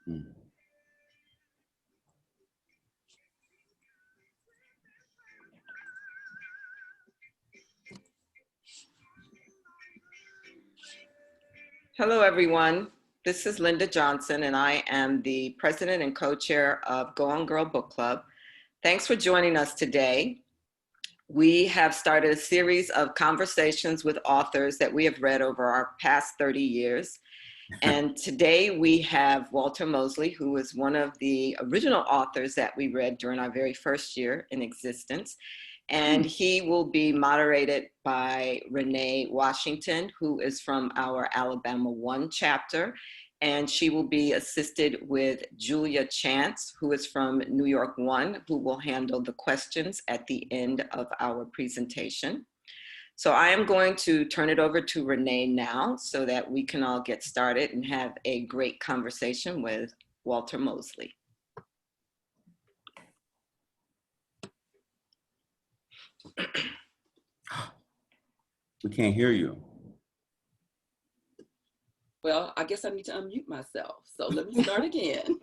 Mm. Hello, everyone. This is Linda Johnson, and I am the president and co-chair of Go On Girl Book Club. Thanks for joining us today. We have started a series of conversations with authors that we have read over our past 30 years. And today we have Walter Mosley, who is one of the original authors that we read during our very first year in existence. And he will be moderated by Renee Washington, who is from our Alabama 1 chapter. And she will be assisted with Julia Chance, who is from New York 1, who will handle the questions at the end of our presentation. So I am going to turn it over to Renee now so that we can all get started and have a great conversation with Walter Mosley. We can't hear you. Well, I guess I need to unmute myself. So let me start again.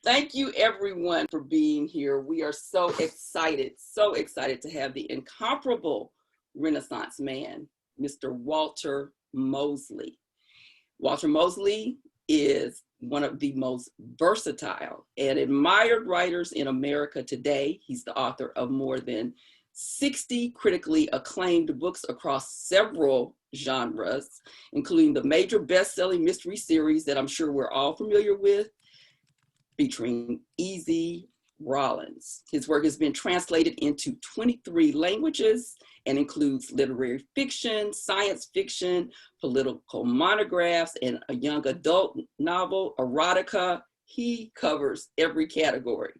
Thank you everyone for being here. We are so excited to have the incomparable Renaissance man, Mr. Walter Mosley. Walter Mosley is one of the most versatile and admired writers in America today. He's the author of more than 60 critically acclaimed books across several genres, including the major best-selling mystery series that I'm sure we're all familiar with, featuring Easy Rollins. His work has been translated into 23 languages and includes literary fiction, science fiction, political monographs, and a young adult novel, erotica. He covers every category.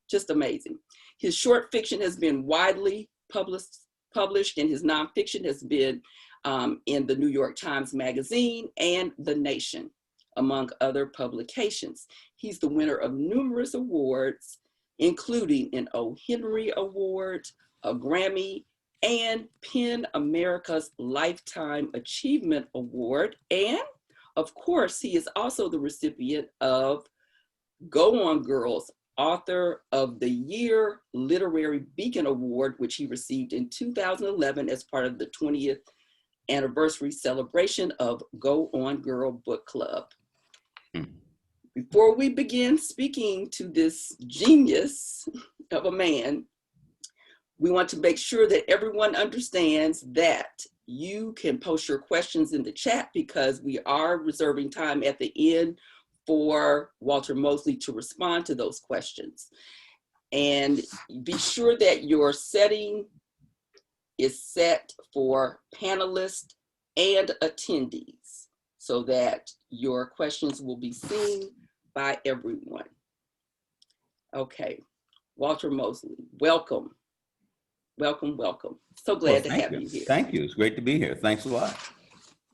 Just amazing. His short fiction has been widely published, and his nonfiction has been in the New York Times Magazine and The Nation, among other publications. He's the winner of numerous awards, including an O. Henry Award, a Grammy, and PEN America's Lifetime Achievement Award. And of course, he is also the recipient of Go On Girl's Author of the Year Literary Beacon Award, which he received in 2011 as part of the 20th anniversary celebration of Go On Girl Book Club. Before we begin speaking to this genius of a man, we want to make sure that everyone understands that you can post your questions in the chat, because we are reserving time at the end for Walter Mosley to respond to those questions. And be sure that your setting is set for panelists and attendees so that your questions will be seen by everyone. Okay, Walter Mosley, welcome. Welcome, welcome. So glad to have you here. Thank you. It's great to be here. Thanks a lot.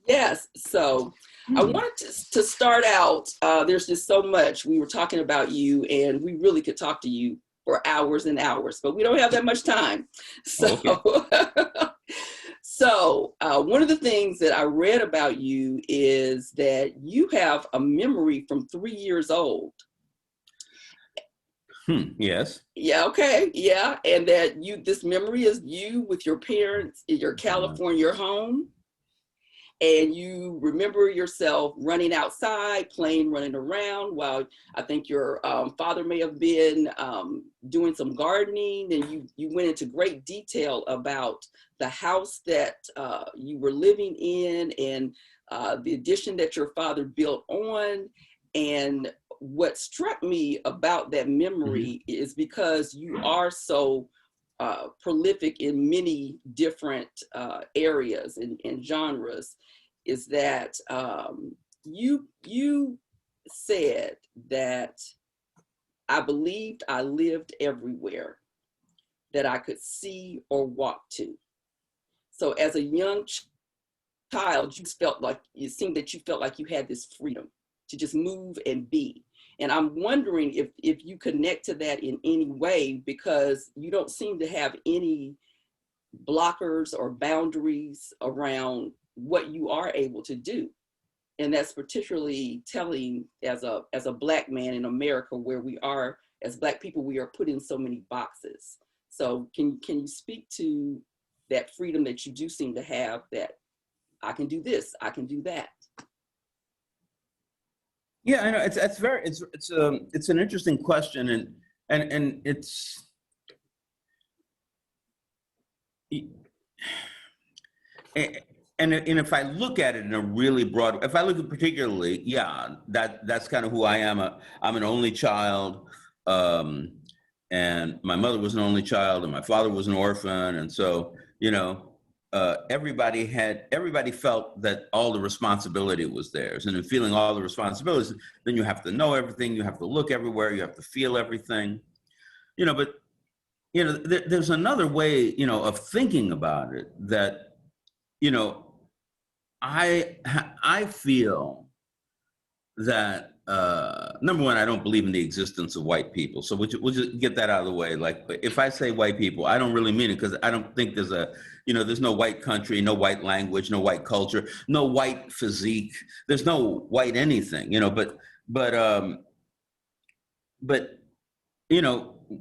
Yes, so I wanted to start out, there's just so much. We were talking about you, and we really could talk to you for hours and hours, but we don't have that much time. So, one of the things that I read about you is that you have a memory from 3 years old. Yes. Yeah, okay, yeah, and that this memory is you with your parents in your California home. And you remember yourself running outside, playing, running around, while I think your father may have been doing some gardening, and you went into great detail about the house that you were living in, and the addition that your father built on. And what struck me about that memory is because you are so prolific in many different areas and genres, is that you said that I believed I lived everywhere that I could see or walk to. So as a young child, it seemed that you felt like you had this freedom to just move and be. And I'm wondering if you connect to that in any way, because you don't seem to have any blockers or boundaries around what you are able to do. And that's particularly telling as a Black man in America, where we are, as Black people, we are put in so many boxes. So can you speak to that freedom that you do seem to have, that I can do this, I can do that? Yeah, I know it's an interesting question, and it's and if I look at it in a really broad, if I look at particularly, yeah, that's kind of who I am. I'm an only child, and my mother was an only child, and my father was an orphan, and so everybody felt that all the responsibility was theirs, and in feeling all the responsibilities, then you have to know everything, you have to look everywhere, you have to feel everything, but there's another way, of thinking about it that, I feel that number one, I don't believe in the existence of white people. So we'll just get that out of the way. Like, if I say white people, I don't really mean it, because I don't think there's no white country, no white language, no white culture, no white physique. There's no white anything, but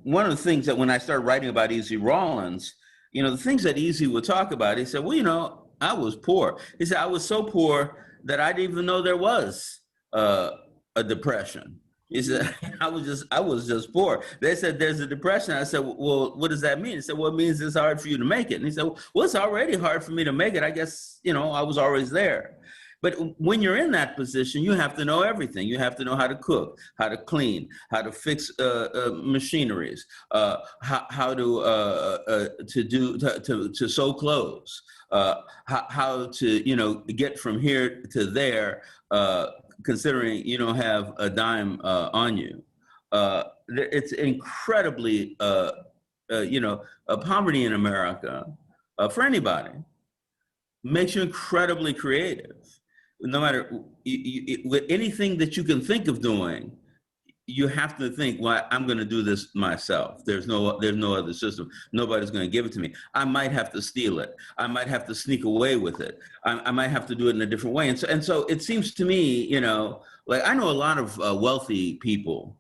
one of the things that when I started writing about Easy Rawlins, the things that Easy would talk about, he said, well, I was poor. He said, I was so poor that I didn't even know there was a depression. He said, I was just poor. They said, there's a depression. I said, well, what does that mean? He said, well, it means it's hard for you to make it. And he said, well, it's already hard for me to make it. I guess, I was always there. But when you're in that position, you have to know everything. You have to know how to cook, how to clean, how to fix machineries, how to sew clothes, how to get from here to there, considering you don't have a dime on you. It's incredibly, poverty in America for anybody makes you incredibly creative. No matter with anything that you can think of doing, you have to think, well, I'm going to do this myself. There's no other system. Nobody's going to give it to me. I might have to steal it. I might have to sneak away with it. I might have to do it in a different way. And so it seems to me, like I know a lot of wealthy people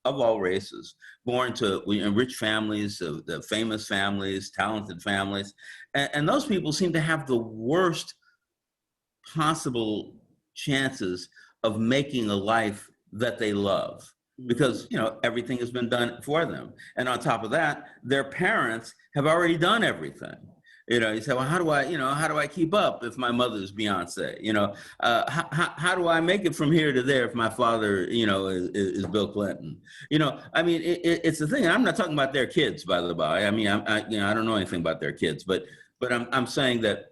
of all races, born to rich families, the famous families, talented families, and those people seem to have the worst possible chances of making a life that they love, because everything has been done for them, and on top of that, their parents have already done everything. You say, well, how do I keep up if my mother's Beyonce? How do I make it from here to there if my father is Bill Clinton? I mean, it's the thing. And I'm not talking about their kids, by the by. I mean, I don't know anything about their kids, but I'm saying that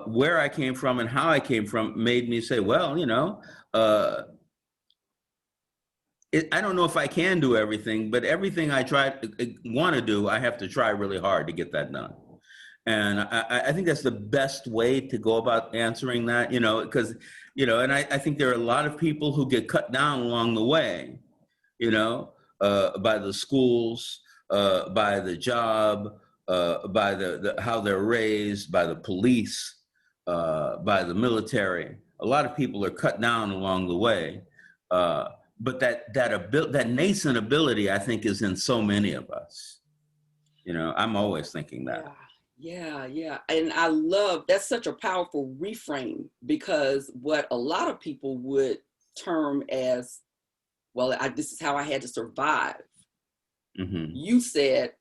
where I came from and how I came from made me say, well, I don't know if I can do everything, but everything I want to do, I have to try really hard to get that done. And I think that's the best way to go about answering that, because, and I think there are a lot of people who get cut down along the way, by the schools, by the job, by the how they're raised, by the police, by the military. A lot of people are cut down along the way. But that nascent ability, I think, is in so many of us. I'm always thinking that. Yeah. And I love, that's such a powerful reframe, because what a lot of people would term as, well, this is how I had to survive. Mm-hmm. You said,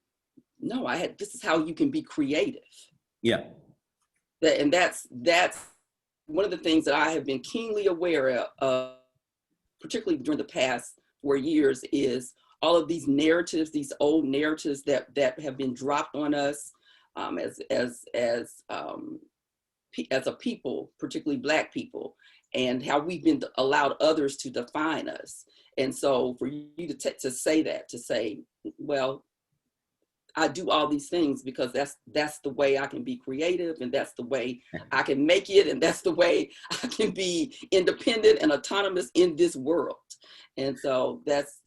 no, this is how you can be creative. Yeah. And that's one of the things that I have been keenly aware of, particularly during the past 4 years, is all of these narratives, these old narratives that have been dropped on us as a people, particularly Black people, and how we've been allowed others to define us. And so for you to say, well, I do all these things because that's the way I can be creative, and that's the way I can make it, and that's the way I can be independent and autonomous in this world. And so that's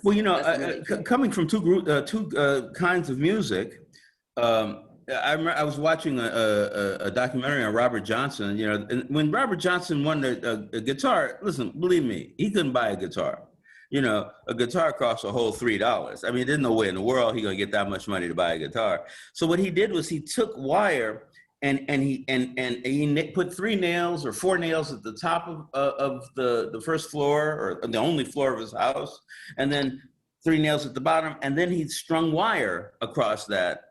well, coming from two kinds of music, I was watching a documentary on Robert Johnson, you know, and when Robert Johnson won a guitar, listen, believe me, he couldn't buy a guitar. You know, a guitar costs a whole $3. I mean, there's no way in the world he's gonna get that much money to buy a guitar. So what he did was he took wire and he put 3 nails or 4 nails at the top of the first floor, or the only floor of his house, and then 3 nails at the bottom, and then he strung wire across that,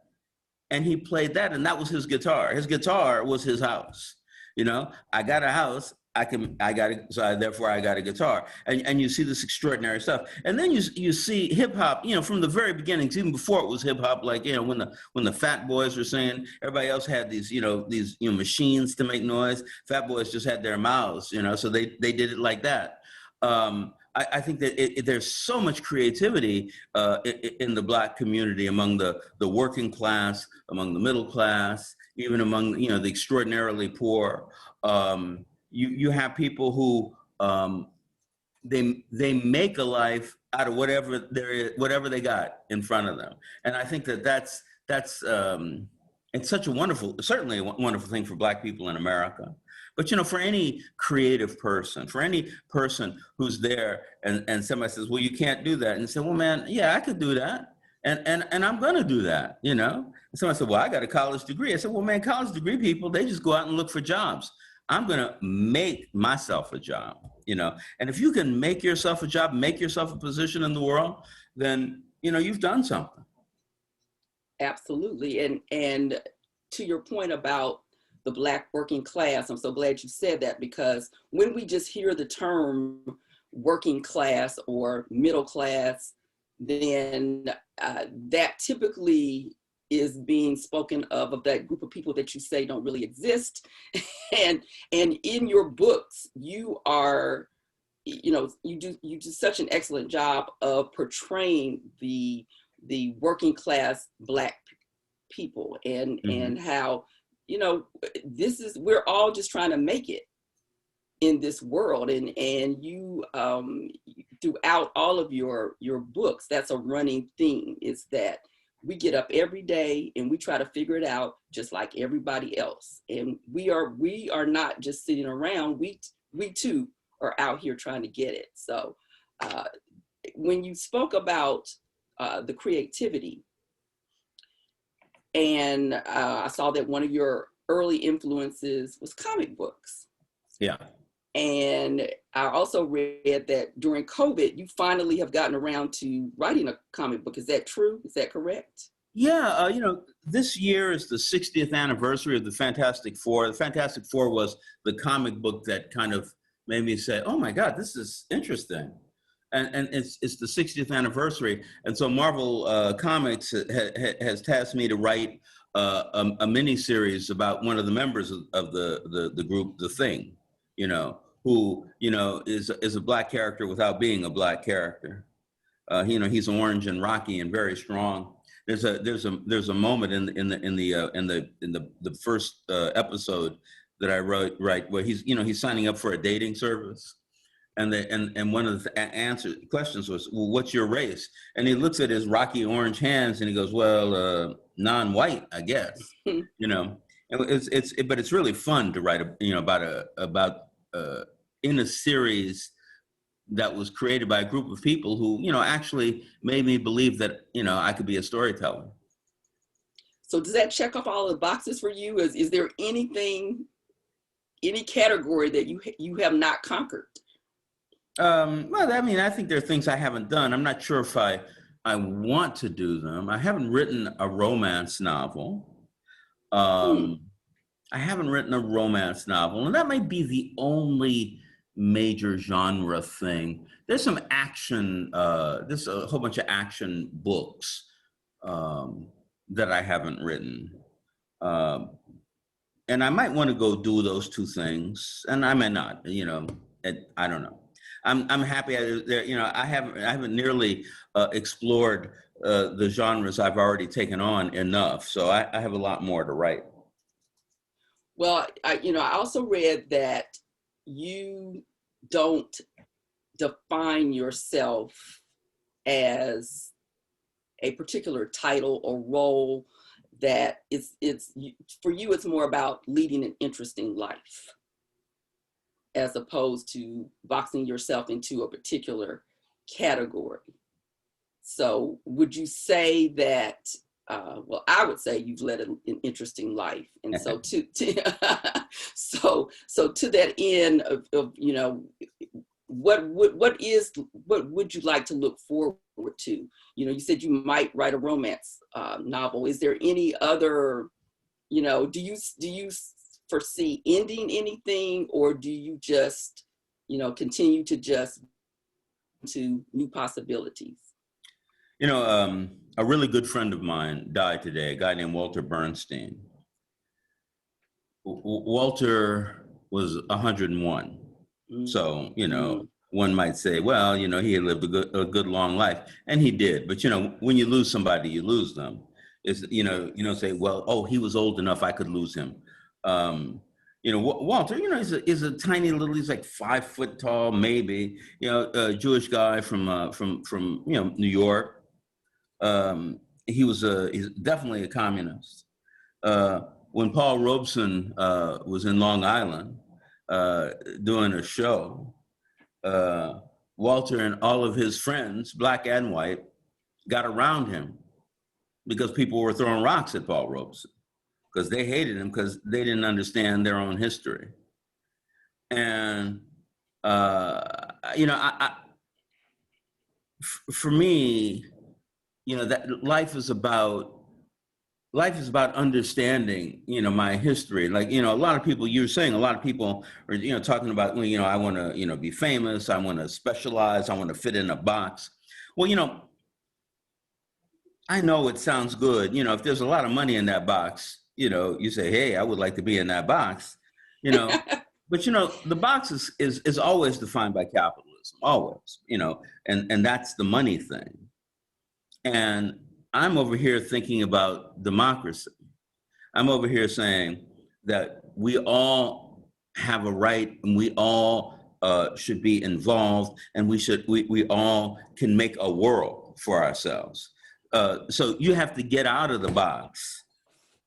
and he played that, and that was his guitar. His guitar was his house. You know, I got a house, therefore I got a guitar. And you see this extraordinary stuff. And then you see hip hop, you know, from the very beginning, even before it was hip hop, like, you know, when the Fat Boys were singing, everybody else had these machines to make noise. Fat Boys just had their mouths, you know, so they did it like that. I think that there's so much creativity in the Black community, among the working class, among the middle class, even among, you know, the extraordinarily poor. You have people who they make a life out of whatever they got in front of them, and I think that's it's such a wonderful, certainly a wonderful thing for Black people in America. But, you know, for any creative person, for any person who's there and somebody says, well, you can't do that. And say, well, man, yeah, I could do that. And I'm going to do that, you know. And somebody said, well, I got a college degree. I said, well, man, college degree people, they just go out and look for jobs. I'm going to make myself a job, you know. And if you can make yourself a job, make yourself a position in the world, then, you know, you've done something. Absolutely. And to your point about the Black working class, I'm so glad you said that, because when we just hear the term working class or middle class, then that typically is being spoken of that group of people that you say don't really exist. and in your books, you are, you know, you do such an excellent job of portraying the working class Black people and how, you know, we're all just trying to make it in this world. And you, throughout all of your books, that's a running theme, is that we get up every day and we try to figure it out just like everybody else. And we are not just sitting around, we too are out here trying to get it. So when you spoke about the creativity, and I saw that one of your early influences was comic books. Yeah. And I also read that during COVID, you finally have gotten around to writing a comic book. Is that true? Is that correct? Yeah, you know, this year is the 60th anniversary of the Fantastic Four. The Fantastic Four was the comic book that kind of made me say, oh my God, this is interesting. And it's the 60th anniversary. And so Marvel Comics has tasked me to write a mini series about one of the members of the group, The Thing, you know, who, you know, is a Black character without being a Black character. You know, he's orange and rocky and very strong. There's a moment in the first episode that I wrote where he's signing up for a dating service. And one of the questions was, well, what's your race? And he looks at his rocky orange hands and he goes, well, non-white, I guess. You know, but it's really fun to write about in a series that was created by a group of people who, you know, actually made me believe that, you know, I could be a storyteller. So does that check off all the boxes for you? Is there anything, any category that you have not conquered? Well, I mean, I think there are things I haven't done. I'm not sure if I want to do them. I haven't written a romance novel. I haven't written a romance novel, and that might be the only major genre thing. There's some action, there's a whole bunch of action books that I haven't written. And I might want to go do those two things, and I may not, you know, I don't know. I'm happy there. You know, I haven't nearly explored the genres I've already taken on enough. So I have a lot more to write. Well, I also read that you don't define yourself as a particular title or role, that for you, it's more about leading an interesting life as opposed to boxing yourself into a particular category. So would you say that, well, I would say you've led an interesting life. And so so to that end of you know, what would you like to look forward to? You know, you said you might write a romance novel. Is there any other, you know, do you foresee ending anything, or do you just, you know, continue to just to new possibilities? You know, a really good friend of mine died today, a guy named Walter Bernstein. Walter was 101. So, you know, one might say, well, you know, he had lived a good long life, and he did. But, you know, when you lose somebody, you lose them. It's, you know, say, well, oh, he was old enough, I could lose him. You know, Walter, you know, is a tiny little, he's like 5 foot tall, maybe, you know, a Jewish guy from you know, New York. He's definitely a communist. When Paul Robeson was in Long Island doing a show, Walter and all of his friends, black and white, got around him because people were throwing rocks at Paul Robeson because they hated him because they didn't understand their own history. And, you know, for me, you know, that life is about understanding, you know, my history. Like, you know, a lot of people, you're saying a lot of people are, you know, talking about, well, you know, I want to, you know, be famous. I want to specialize. I want to fit in a box. Well, you know, I know it sounds good. You know, if there's a lot of money in that box, you know, you say, hey, I would like to be in that box, you know, but, you know, the box is always defined by capitalism, always, you know, and that's the money thing. And I'm over here thinking about democracy. I'm over here saying that we all have a right and we all should be involved, and we all can make a world for ourselves. So you have to get out of the box.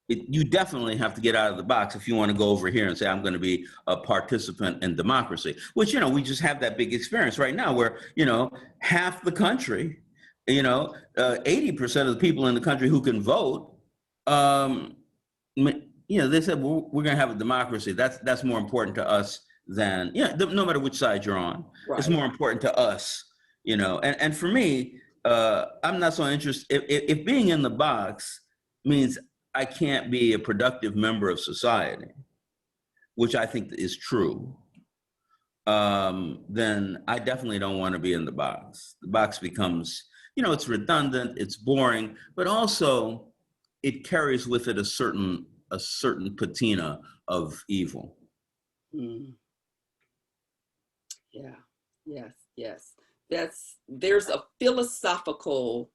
You definitely have to get out of the box if you want to go over here and say, I'm going to be a participant in democracy, which, you know, we just have that big experience right now where, you know, half the country, you know, 80% of the people in the country who can vote, you know, they said, well, we're going to have a democracy. That's more important to us than, yeah, no matter which side you're on, right. It's more important to us, you know, and for me, I'm not so interested, if being in the box means I can't be a productive member of society, which I think is true, then I definitely don't want to be in the box. The box becomes, you know, it's redundant, it's boring, but also it carries with it a certain patina of evil. Mm. Yeah, yes. There's a philosophical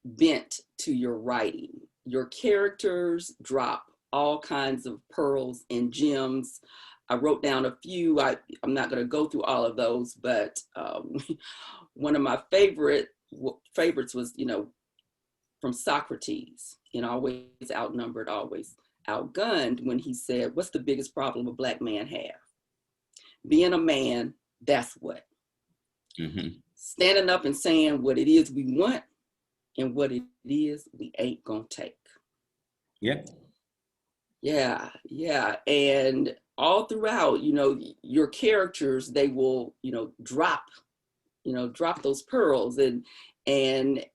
bent to your writing. Your characters drop all kinds of pearls and gems. I wrote down a few. I'm not going to go through all of those, but one of my favorites was, you know, from Socrates, you know, always outnumbered, always outgunned, when he said, what's the biggest problem a Black man have? Being a man, that's what. Mm-hmm. Standing up and saying what it is we want and what it is we ain't gonna take. Yeah. And all throughout, you know, your characters, they will, you know, drop those pearls, and I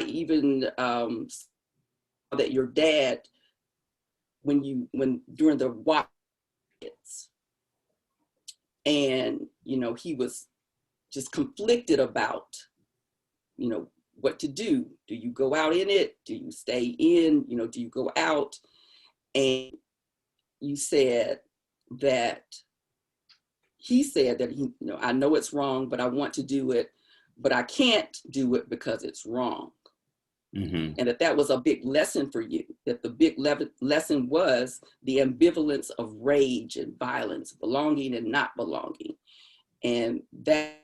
even saw that your dad, when during the watch, and, you know, he was just conflicted about, you know, what to do. Do you go out in it? Do you stay in? You know, do you go out? And you said that he said that he, you know, I know it's wrong, but I want to do it, but I can't do it because it's wrong. Mm-hmm. And that was a big lesson for you, that the big lesson was the ambivalence of rage and violence, belonging and not belonging. And that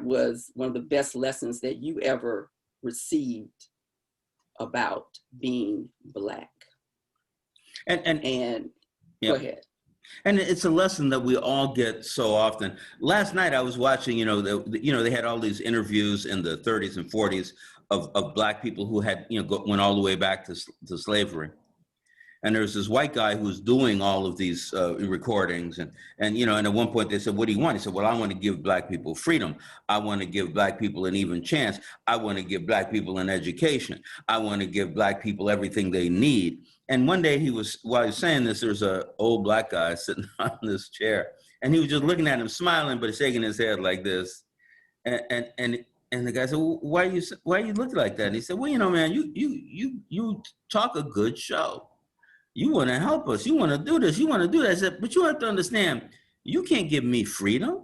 was one of the best lessons that you ever received about being Black. And yeah. Go ahead. And it's a lesson that we all get so often. Last night I was watching, they had all these interviews in the 30s and 40s of Black people who had, went all the way back to slavery. And there's this white guy who's doing all of these recordings. And at one point they said, what do you want? He said, well, I want to give Black people freedom. I want to give Black people an even chance. I want to give Black people an education. I want to give Black people everything they need. And one day while he was saying this, there's an old Black guy sitting on this chair, and he was just looking at him, smiling, but shaking his head like this. And the guy said, well, why are you looking like that? And he said, well, man, you talk a good show. You want to help us. You want to do this. You want to do that. I said, but you have to understand, you can't give me freedom.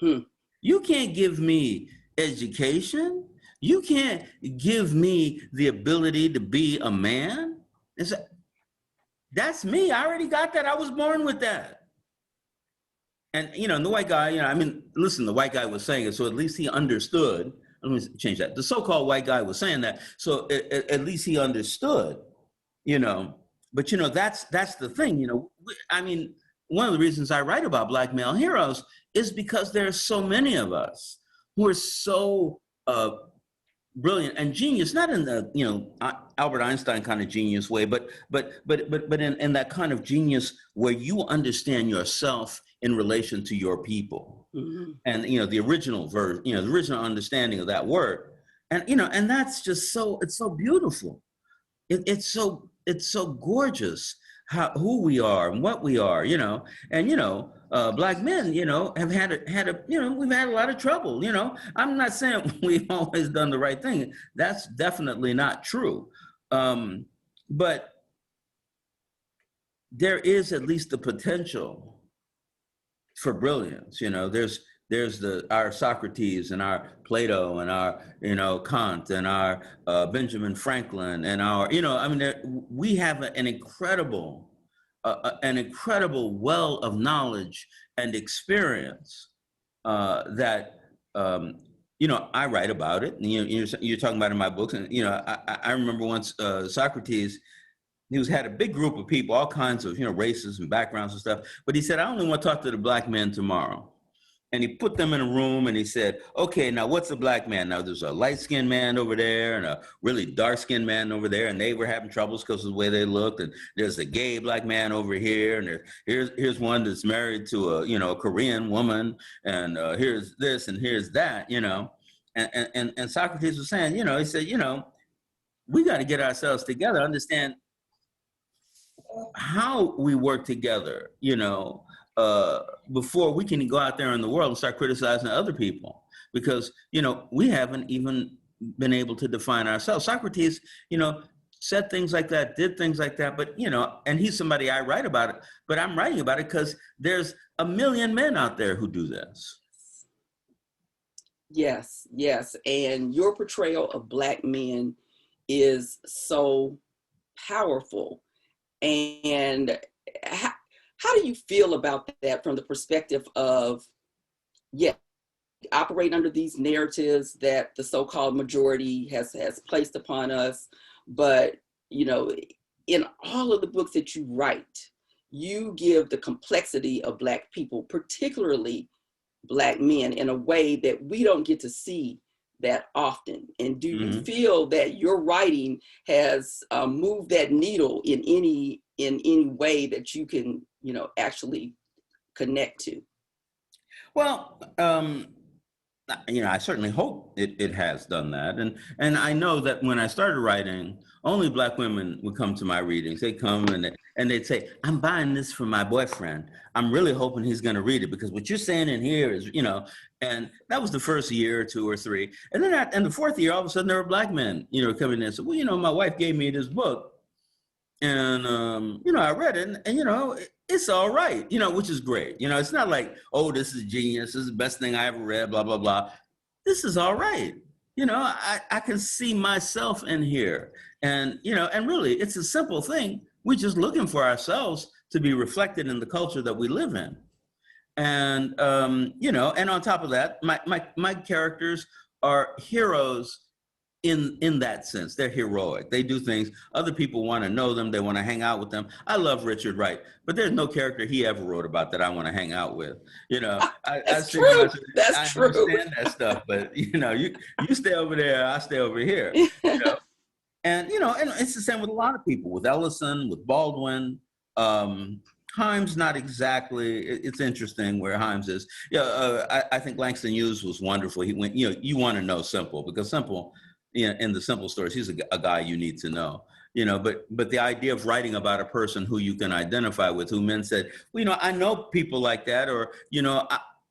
You can't give me education. You can't give me the ability to be a man. I said, that's me. I already got that. I was born with that. And, the white guy, listen, the white guy was saying it, so at least he understood. Let me change that. The so-called white guy was saying that, so at least he understood, But, that's the thing, one of the reasons I write about Black male heroes is because there are so many of us who are so brilliant and genius, not in the, Albert Einstein kind of genius way, but in that kind of genius where you understand yourself in relation to your people. Mm-hmm. And, the original version, the original understanding of that word. And, and that's just it's so beautiful. It's so gorgeous who we are and what we are, and, Black men, have we've had a lot of trouble, I'm not saying we've always done the right thing. That's definitely not true. But there is at least the potential for brilliance. There's our Socrates and our Plato and our, Kant and our Benjamin Franklin and our, we have an incredible well of knowledge and experience that, I write about it. And, you're talking about it in my books. And, I remember once Socrates, he had a big group of people, all kinds of, races and backgrounds and stuff. But he said, I only want to talk to the Black men tomorrow. And he put them in a room and he said, okay, now what's a Black man? Now there's a light-skinned man over there and a really dark-skinned man over there, and they were having troubles because of the way they looked. And there's a gay Black man over here, and here's one that's married to a Korean woman, and here's this and here's that, And Socrates was saying, he said, we got to get ourselves together, understand how we work together, before we can go out there in the world and start criticizing other people, because, we haven't even been able to define ourselves. Socrates, said things like that, did things like that, but, and he's somebody I write about it, but I'm writing about it because there's a million men out there who do this. Yes. And your portrayal of Black men is so powerful. And how do you feel about that from the perspective of, operate under these narratives that the so-called majority has placed upon us, but, in all of the books that you write, you give the complexity of Black people, particularly Black men, in a way that we don't get to see that often. And do you feel that your writing has moved that needle in any way that you can, actually connect to? Well, I certainly hope it has done that. And I know that when I started writing, only Black women would come to my readings. They'd come and they'd say, I'm buying this for my boyfriend. I'm really hoping he's going to read it because what you're saying in here is, and that was the first year or two or three. And then in the fourth year, all of a sudden there were Black men, coming in and said, well, my wife gave me this book. And, I read it and it's all right, which is great. It's not like, oh, this is genius. This is the best thing I ever read, blah, blah, blah. This is all right. I can see myself in here. And, and really, it's a simple thing. We're just looking for ourselves to be reflected in the culture that we live in. And, and on top of that, my characters are heroes in that sense. They're heroic. They do things. Other people want to know them. They want to hang out with them. I love Richard Wright, but there's no character he ever wrote about that I want to hang out with. You know, That's true. That's true. understand that stuff, but you know, you stay over there, I stay over here. You know, and you know, and it's the same with a lot of people. With Ellison, with Baldwin. Himes, not exactly. It's interesting where Himes is. Yeah, I think Langston Hughes was wonderful. He went, you know, you want to know Simple, because Simple, you know, in the Simple stories, he's a guy you need to know. You know, but the idea of writing about a person who you can identify with, who men said, well, you know, I know people like that, or you know,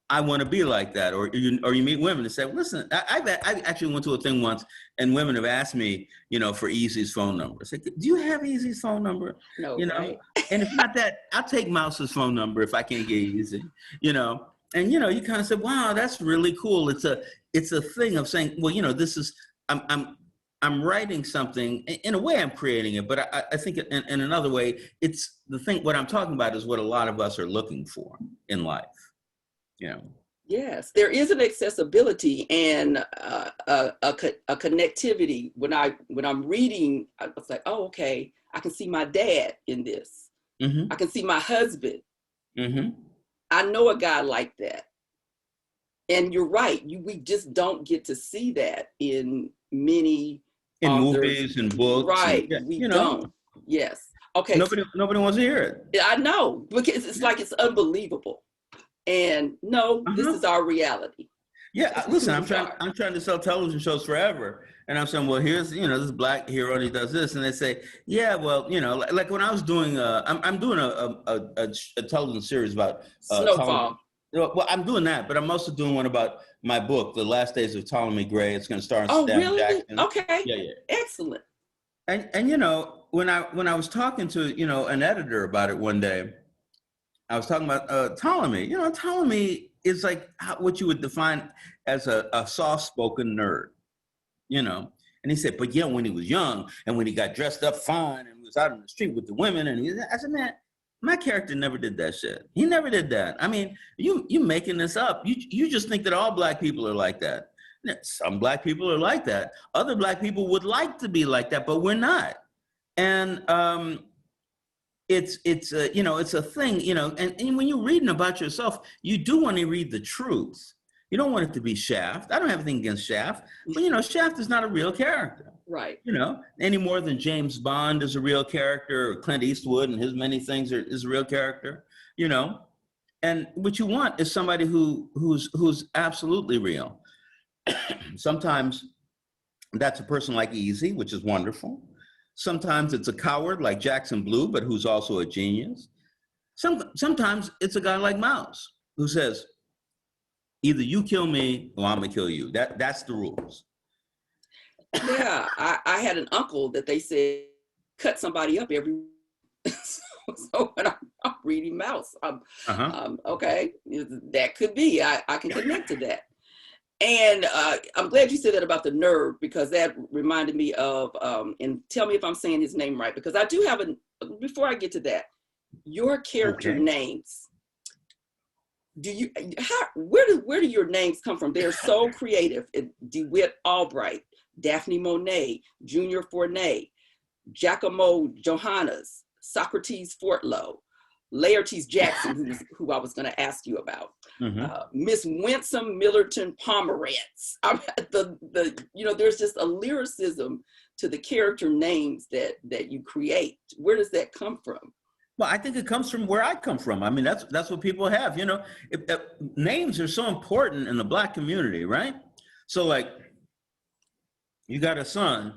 I want to be like that, or you meet women and say, listen, I actually went to a thing once, and women have asked me, you know, for Easy's phone number. I said, do you have Easy's phone number? No, you know, right. And if not that, I'll take Mouse's phone number if I can't get Easy. You know, and you know, you kind of said, wow, that's really cool. It's a thing of saying, well, you know, this is I'm writing something. In a way, I'm creating it, but I think in another way, it's the thing. What I'm talking about is what a lot of us are looking for in life. Yeah. Yes, there is an accessibility and a connectivity. When I'm reading, I was like, oh, okay, I can see my dad in this. Mm-hmm. I can see my husband. Mm-hmm. I know a guy like that. And you're right. We just don't get to see that in many movies and books. Right. And, we you know, don't. Yes. Okay. Nobody wants to hear it. I know, because it's like it's unbelievable. And no, this is our reality. Yeah, listen, I'm trying to sell television shows forever, and I'm saying, well, here's, you know, this black hero and he does this, and they say, yeah, well, you know, like when I was doing, I'm doing a television series about Snowfall. Well, I'm doing that, but I'm also doing one about my book, The Last Days of Ptolemy Gray. It's going to star in Oh, Sam really? Jackson. Okay. Yeah. Excellent. And you know, when I was talking to, you know, an editor about it one day, I was talking about Ptolemy. You know, Ptolemy is like what you would define as a soft-spoken nerd, you know. And he said, but yeah, when he was young and when he got dressed up fine and was out in the street with the women, and I said, man, my character never did that shit. He never did that. I mean, you making this up. You just think that all black people are like that. Some black people are like that. Other black people would like to be like that, but we're not. And it's a, you know, it's a thing, you know, and when you're reading about yourself, you do want to read the truth. You don't want it to be Shaft. I don't have anything against Shaft, but you know, Shaft is not a real character. Right. You know, any more than James Bond is a real character, or Clint Eastwood and his many things is a real character, you know. And what you want is somebody who's absolutely real. Sometimes that's a person like Easy, which is wonderful. Sometimes it's a coward like Jackson Blue, but who's also a genius. Sometimes it's a guy like Mouse, who says, either you kill me or I'm gonna kill you. That's the rules. Yeah, I had an uncle that they said cut somebody up every. So when I'm reading Mouse, okay, that could be. I can connect to that. And I'm glad you said that about the nerd, because that reminded me of, and tell me if I'm saying his name right, because I do have before I get to that, your character names. Where do your names come from? They're so creative. DeWitt Albright, Daphne Monet, Junior Fournay, Giacomo Johannes, Socrates Fortlow, Laertes Jackson, who I was going to ask you about, Miss Winsome Millerton Pomerantz. You know, there's just a lyricism to the character names that you create. Where does that come from? Well, I think it comes from where I come from. I mean, that's what people have. You know, names are so important in the Black community, right? So, like, you got a son,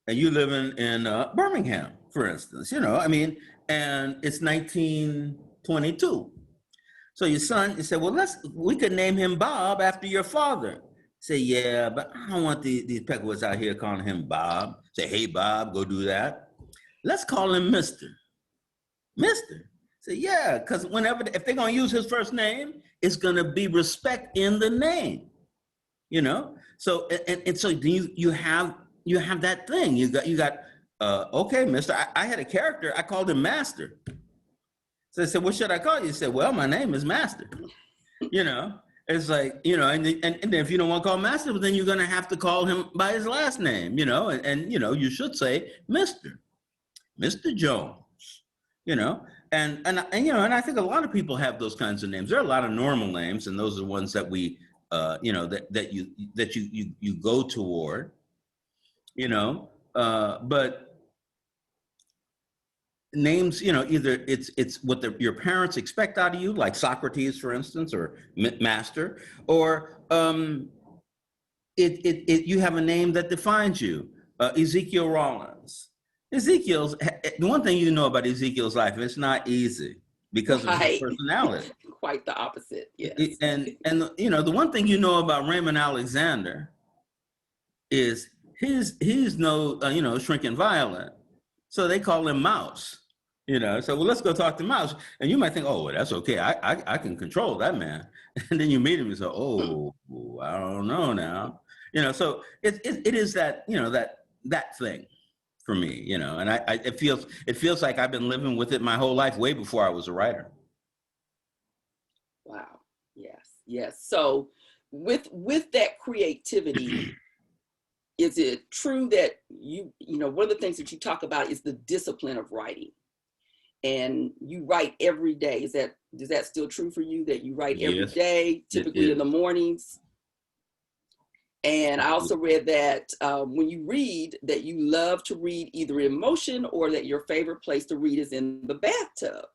and you live in Birmingham, for instance. You know, I mean, and it's 1922. So your son, you say, well, we could name him Bob after your father. Say, yeah, but I don't want these Peckwoods out here calling him Bob. Say, hey, Bob, go do that. Let's call him Mr. Mister. Say, yeah, because if they're going to use his first name, it's going to be respect in the name, you know? So, and so you have that thing. You got okay, Mister. I had a character, I called him Master. So I said, what should I call you? He said, well, my name is Master, you know? It's like, you know, and if you don't want to call him master, then you're going to have to call him by his last name, you know, and you know, you should say Mr. Jones, you know, and you know, and I think a lot of people have those kinds of names. There are a lot of normal names, and those are the ones that we, you know, that you go toward, you know, but names, you know, either it's what your parents expect out of you, like Socrates, for instance, or master, or you have a name that defines you. Ezekiel Rollins. Ezekiel's, the one thing you know about Ezekiel's life, it's not easy because of his Right. personality. Quite the opposite, yes. And you know, the one thing you know about Raymond Alexander is he's no you know, shrinking violet. So they call him Mouse. You know, so well, let's go talk to Mouse. And you might think, oh, well, that's okay. I can control that man. And then you meet him and say, oh, I don't know now. You know, so it is that, you know, that thing for me, you know, and it feels like I've been living with it my whole life, way before I was a writer. Wow. Yes. So with that creativity, is it true that you know, one of the things that you talk about is the discipline of writing, and you write every day? Is that still true for you, that you write every day, typically in the mornings? And I also read that when you read, that you love to read either in motion, or that your favorite place to read is in the bathtub.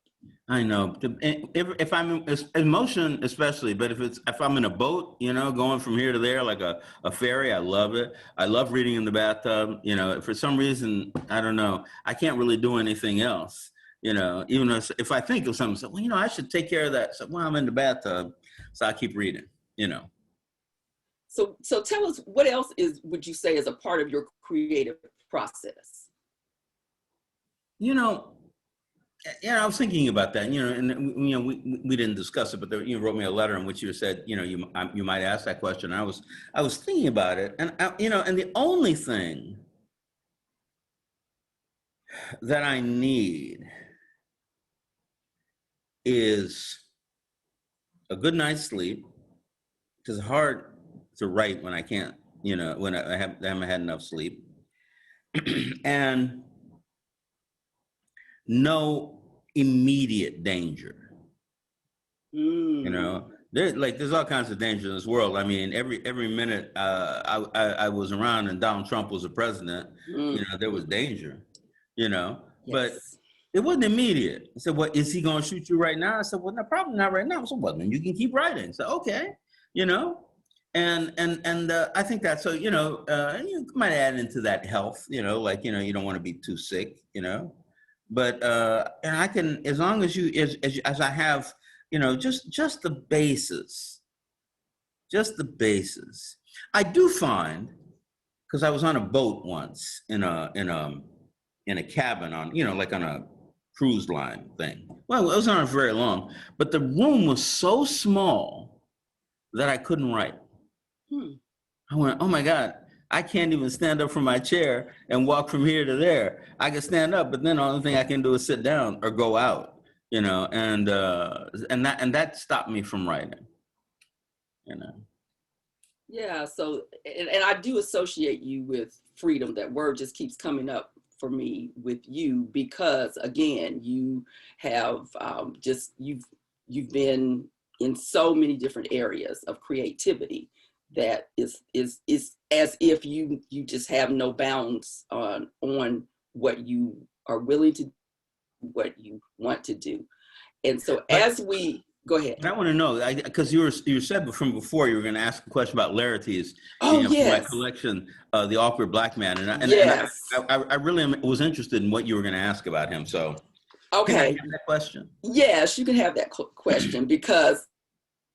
I know. If I'm in motion, especially, but if I'm in a boat, you know, going from here to there like a ferry, I love it. I love reading in the bathtub. You know, for some reason, I don't know, I can't really do anything else. You know, even if I think of something, so, well, you know, I should take care of that. So, well, I'm in the bathtub, so I keep reading. You know. So tell us, what else would you say is a part of your creative process? You know, I was thinking about that. You know, and you know, we didn't discuss it, but you wrote me a letter in which you said, you know, you might ask that question. I was thinking about it, and you know, and the only thing that I need is a good night's sleep, because it's hard to write when I can't, you know, when I haven't had enough sleep, and no immediate danger. You know, there's all kinds of danger in this world. I mean, every minute I was around and Donald Trump was the president, you know, there was danger, you know, but it wasn't immediate. I said, well, is he going to shoot you right now? I said, well, no, probably not right now. I said, well, then you can keep writing. So, okay, you know, and I think that's, so, you know, you might add into that health, you know, like, you know, you don't want to be too sick, you know, but and I can, as long as as I have, you know, just the basis, I do find, because I was on a boat once in a cabin on, you know, like on a cruise line thing. Well, it wasn't on very long, but the room was so small that I couldn't write. I went, oh my God, I can't even stand up from my chair and walk from here to there. I can stand up, but then the only thing I can do is sit down or go out, you know, and that stopped me from writing, you know. Yeah, so, and I do associate you with freedom. That word just keeps coming up for me with you, because again, you have you've been in so many different areas of creativity that is as if you just have no bounds on what you are willing to do, what you want to do. And so as we go ahead. I want to know, because you said from before you were going to ask a question about Larities. Oh, you know, yes. my collection, The Awkward Black Man, and I really was interested in what you were going to ask about him. So, okay, can I have that question? Yes, you can have that question, because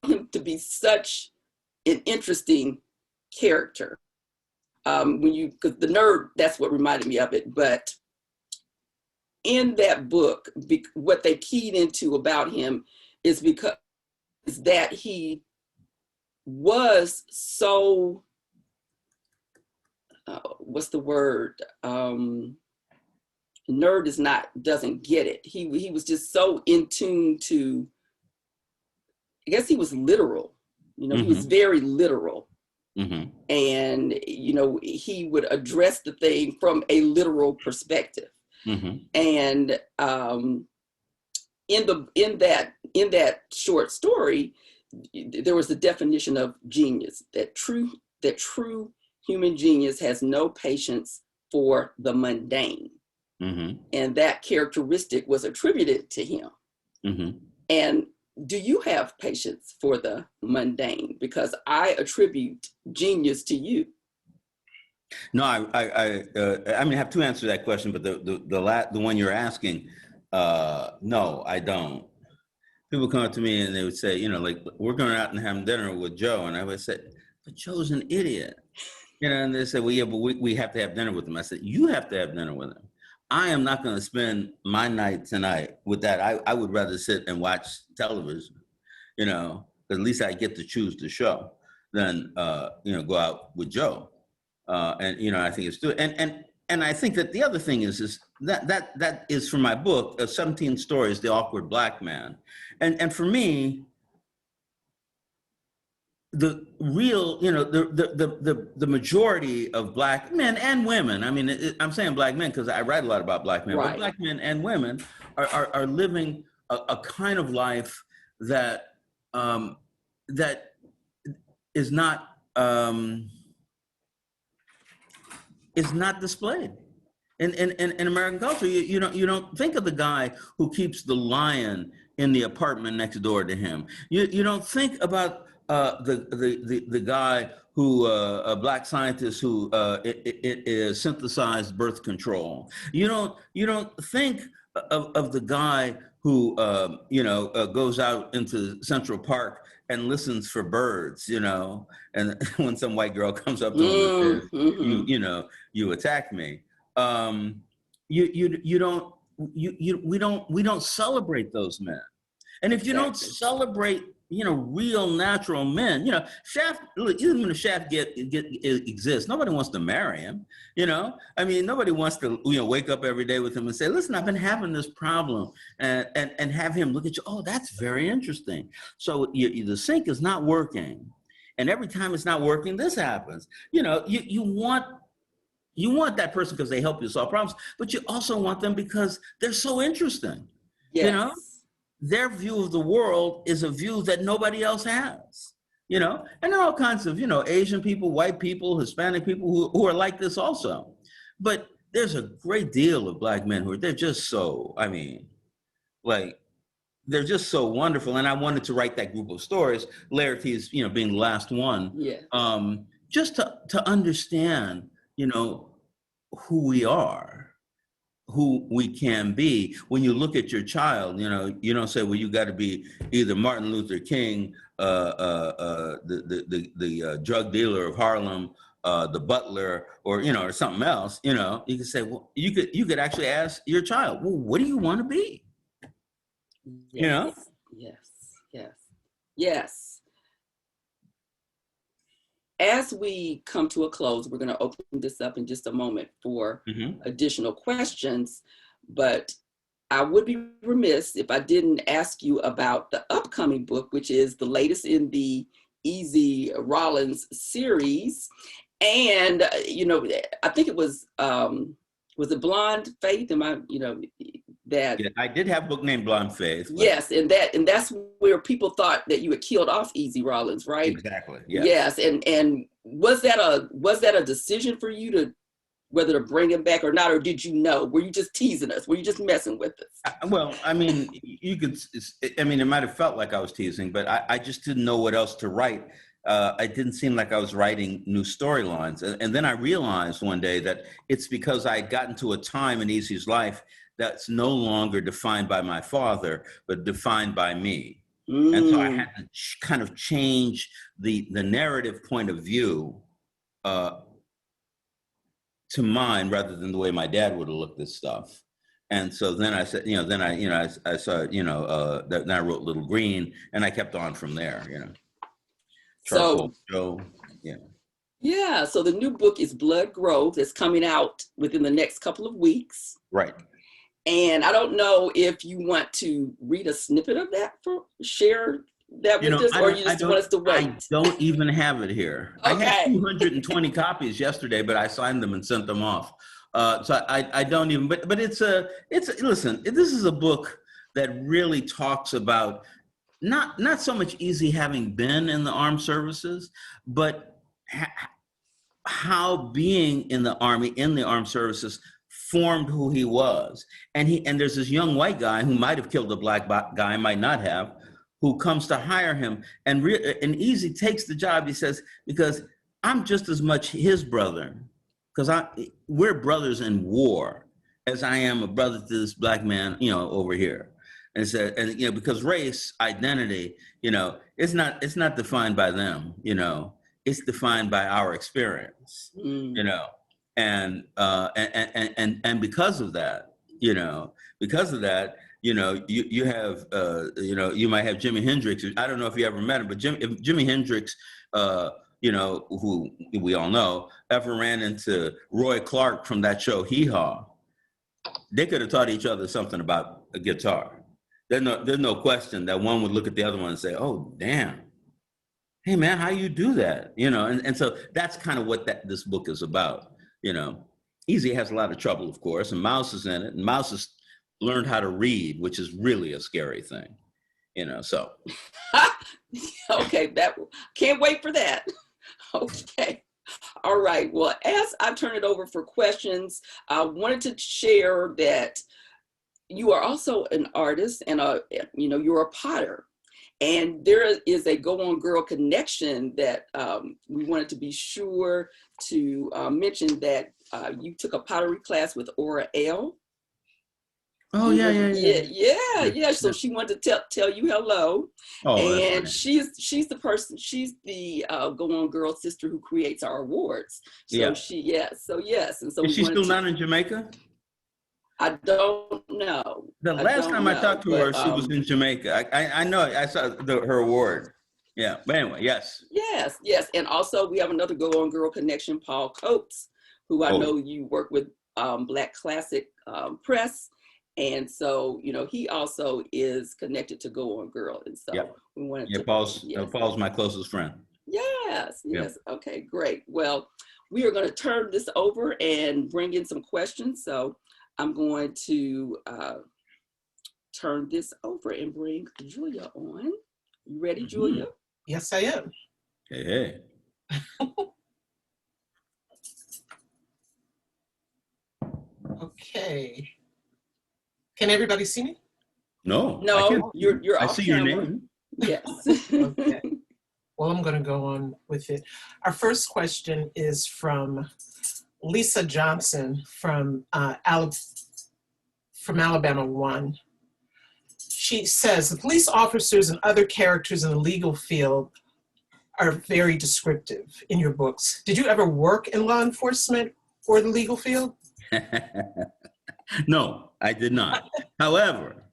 him to be such an interesting character. Because the nerd, that's what reminded me of it. But in that book, what they keyed into about him is that he was so, what's the word? Nerd doesn't get it. He was just so in tune to, I guess he was literal You know, he was very literal. And, you know, he would address the thing from a literal perspective. And in that short story, there was a definition of genius, that true human genius has no patience for the mundane. And that characteristic was attributed to him. And do you have patience for the mundane? Because I attribute genius to you. No, I mean, I have two answers to that question, but the one you're asking, no, I don't. People come up to me and they would say, you know, like, we're going out and having dinner with Joe. And I would say, but Joe's an idiot. You know, and they say, well, yeah, but we have to have dinner with him. I said, you have to have dinner with him. I am not going to spend my night tonight with that. I would rather sit and watch television, you know, at least I get to choose the show than, you know, go out with Joe. And, you know, I think it's good. And I think that the other thing is that is from my book, 17 Stories, The Awkward Black Man. And for me, the real, you know, the majority of Black men and women, I mean, I'm saying Black men because I write a lot about Black men, but Black men and women are living a kind of life that that is not displayed in American culture. You don't think of the guy who keeps the lion in the apartment next door to him. You don't think about the guy who a Black scientist who it synthesized birth control. You don't think of the guy who you know, goes out into Central Park and listens for birds, you know, and when some white girl comes up to him and says, you know, you attack me. We don't celebrate those men. And if you don't celebrate, you know, real natural men, you know, Shaft, even when Shaft exists, nobody wants to marry him, you know? I mean, nobody wants to, you know, wake up every day with him and say, listen, I've been having this problem, and have him look at you. Oh, that's very interesting. So the sync is not working. And every time it's not working, this happens. You know, you want that person because they help you solve problems, but you also want them because they're so interesting. You know? Their view of the world is a view that nobody else has, you know? And there are all kinds of, you know, Asian people, white people, Hispanic people who are like this also. But there's a great deal of Black men they're just so, I mean, like, they're just so wonderful. And I wanted to write that group of stories, Laertes, you know, being the last one, just to understand, you know, who we are, who we can be. When you look at your child, you know, you don't say, well, you got to be either Martin Luther King, the drug dealer of Harlem, the butler, or, you know, or something else. You know, you could say, well, you could actually ask your child, well, what do you want to be? You know? Yes. As we come to a close, we're going to open this up in just a moment for additional questions, but I would be remiss if I didn't ask you about the upcoming book, which is the latest in the Easy Rollins series. And, you know, I think it was it Blonde Faith? That I did have a book named Blonde Faith. Yes, and that's where people thought that you had killed off Easy Rollins, right? Exactly. Yes. And was that a decision for you to whether to bring him back or not, or did you know? Were you just teasing us? Were you just messing with us? Well, I mean, it might have felt like I was teasing, but I just didn't know what else to write. It didn't seem like I was writing new storylines. And then I realized one day that it's because I had gotten to a time in Easy's life that's no longer defined by my father, but defined by me. And so I had to kind of change the narrative point of view to mine rather than the way my dad would have looked at stuff. And so then I said, then I saw, then I wrote Little Green, and I kept on from there, Charcoal Joe, Yeah, so the new book is Blood Grove. That's coming out within the next couple of weeks. Right. And I don't know if you want to read a snippet of that share that You with know, us, or you just want us to I wait? don't even have it here. I had Okay. 220 copies yesterday, but I signed them and sent them off. So I don't even, but listen, this is a book that really talks about not so much Easy having been in the armed services, but how being in the Army, in the armed services, formed who he was. And there's this young white guy who might have killed a black guy, might not have, who comes to hire him, and Easy takes the job. He says, because I'm just as much his brother, because we're brothers in war, as I am a brother to this black man, over here. And said, because race, identity, it's not defined by them, it's defined by our experience, and because of that, you have, you might have Jimi Hendrix. I don't know if you ever met him, but if Jimi Hendrix, who we all know, ever ran into Roy Clark from that show, Hee Haw, they could have taught each other something about a guitar. There's no question that one would look at the other one and say, "Oh, damn. Hey, man, how you do that?" And so that's kind of what this book is about. Easy has a lot of trouble, of course, and Mouse is in it, and Mouse has learned how to read, which is really a scary thing, so. Okay, can't wait for that. Okay. All right. Well, as I turn it over for questions, I wanted to share that you are also an artist, and you're a potter. And there is a Go On Girl connection that we wanted to be sure to mention, that you took a pottery class with Aura L. Oh, yeah. So she wanted to tell you hello. Oh, and that's she's the person, she's the Go On Girl sister who creates our awards. So yes. And so is she still not in Jamaica? I don't know. The last time I talked to her, she was in Jamaica. I know, I saw her award. Yeah, but anyway, yes. Yes. And also we have another Go On Girl connection, Paul Coates, who I know you work with Black Classic Press. And so, he also is connected to Go On Girl. And so we wanted to. Paul's my closest friend. Yes. Okay, great. Well, we are going to turn this over and bring in some questions. So I'm going to turn this over and bring Julia on. You ready, Julia? Yes, I am. Hey. Okay. Can everybody see me? No, you're I off see camera. your name. Yes. Okay. Well, I'm going to go on with it. Our first question is from Lisa Johnson from Alabama 1. She says, the police officers and other characters in the legal field are very descriptive in your books. Did you ever work in law enforcement or the legal field? No, I did not. However,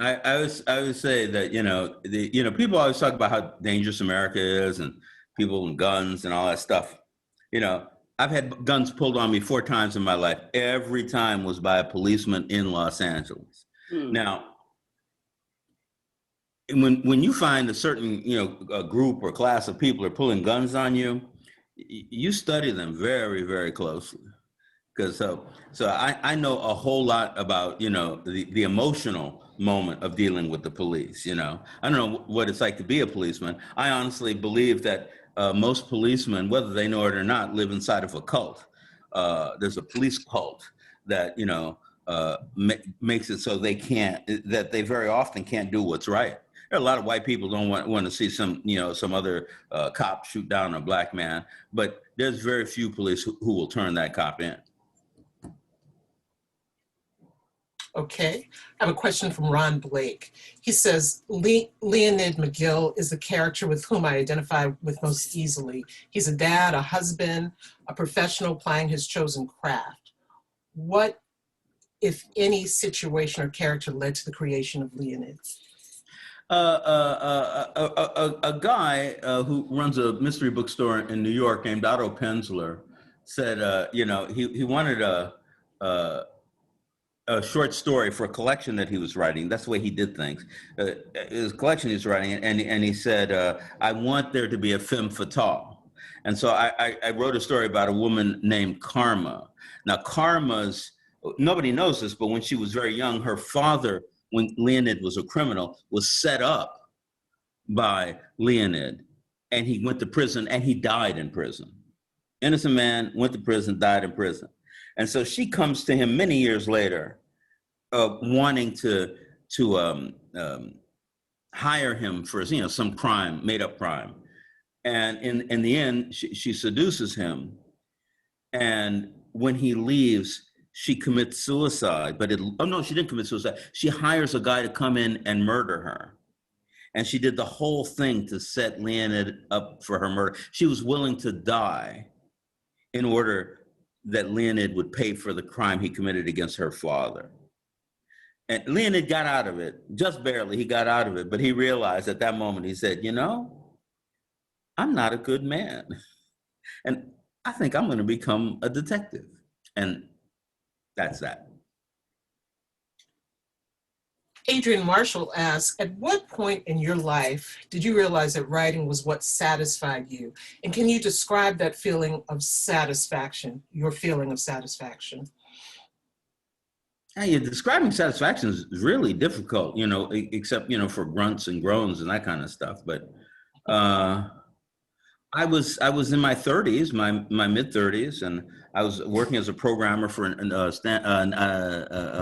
I would say that, people always talk about how dangerous America is and people and guns and all that stuff. I've had guns pulled on me 4 times in my life. Every time was by a policeman in Los Angeles. Now, when you find a certain, a group or class of people are pulling guns on you, you study them very, very closely. Because so I know a whole lot about, the emotional moment of dealing with the police. I don't know what it's like to be a policeman. I honestly believe that most policemen, whether they know it or not, live inside of a cult. There's a police cult that, makes it so that they very often can't do what's right. There are a lot of white people don't want to see some other cop shoot down a black man, but there's very few police who will turn that cop in. Okay, I have a question from Ron Blake. He says, Leonid McGill is the character with whom I identify with most easily. He's a dad, a husband, a professional plying his chosen craft. What, if any, situation or character led to the creation of Leonid? A guy who runs a mystery bookstore in New York named Otto Penzler said, he wanted a a short story for a collection that he was writing. That's the way he did things. It was a collection he was writing, and he said, I want there to be a femme fatale. And so I wrote a story about a woman named Karma. Now, Karma's, nobody knows this, but when she was very young, her father, when Leonid was a criminal, was set up by Leonid, and he went to prison, and he died in prison. Innocent man, went to prison, died in prison. And so she comes to him many years later, wanting to hire him for, some crime, made up crime. And in the end, she seduces him. And when he leaves, she commits suicide. But no, she didn't commit suicide. She hires a guy to come in and murder her. And she did the whole thing to set Leonid up for her murder. She was willing to die in order that Leonid would pay for the crime he committed against her father. And Leonid got out of it, just barely, he got out of it, but he realized at that moment, he said, I'm not a good man. And I think I'm gonna become a detective. And that's that. Adrian Marshall asks, at what point in your life did you realize that writing was what satisfied you? And can you describe that feeling of satisfaction, your feeling of satisfaction? Yeah, describing satisfaction is really difficult, except, for grunts and groans and that kind of stuff. But I was in my 30s, my mid 30s, and I was working as a programmer for a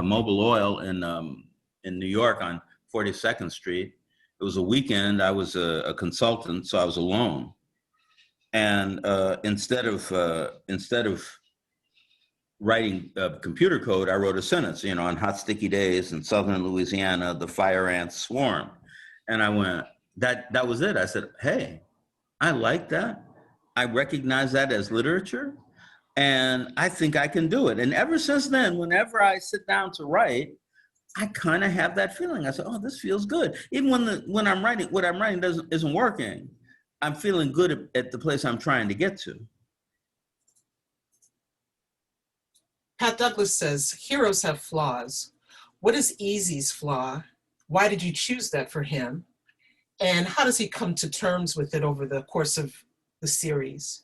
Mobil Oil in New York on 42nd Street. It was a weekend. I was a consultant, so I was alone. And instead of writing computer code, I wrote a sentence, on hot, sticky days in southern Louisiana, the fire ants swarm. And I went, that was it. I said, hey, I like that. I recognize that as literature, and I think I can do it. And ever since then, whenever I sit down to write, I kind of have that feeling. I say, oh, this feels good. Even when I'm writing, what I'm writing isn't working, I'm feeling good at the place I'm trying to get to. Pat Douglas says, heroes have flaws. What is Easy's flaw? Why did you choose that for him? And how does he come to terms with it over the course of the series?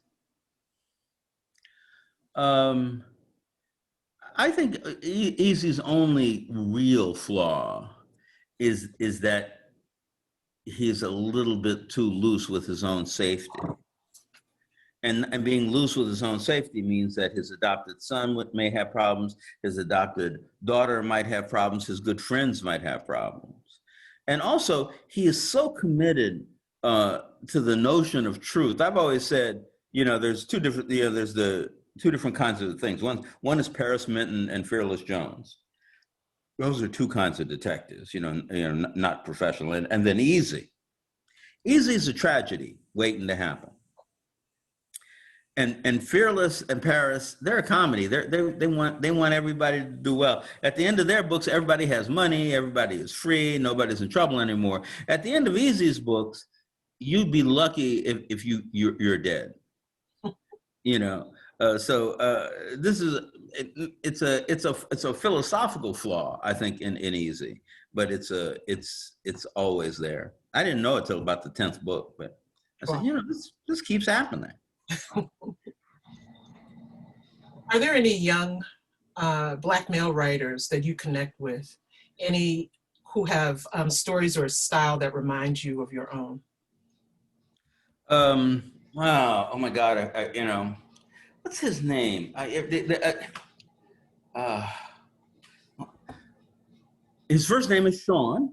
I think Easy's only real flaw is that he's a little bit too loose with his own safety. And being loose with his own safety means that his adopted son may have problems, his adopted daughter might have problems, his good friends might have problems. And also, he is so committed to the notion of truth. I've always said, there's two different kinds of things. One is Paris Minton and Fearless Jones. Those are two kinds of detectives, not professional. And then Easy. Easy is a tragedy waiting to happen. And Fearless and Paris, they're a comedy. They want everybody to do well. At the end of their books, everybody has money, everybody is free, nobody's in trouble anymore. At the end of Easy's books, you'd be lucky if you're dead. So this is it's a philosophical flaw, I think, in Easy, but it's always there. I didn't know it till about the 10th book, but I said, this keeps happening. Are there any young Black male writers that you connect with? Any who have stories or a style that remind you of your own? Wow! Oh my God! What's his name? His first name is Sean.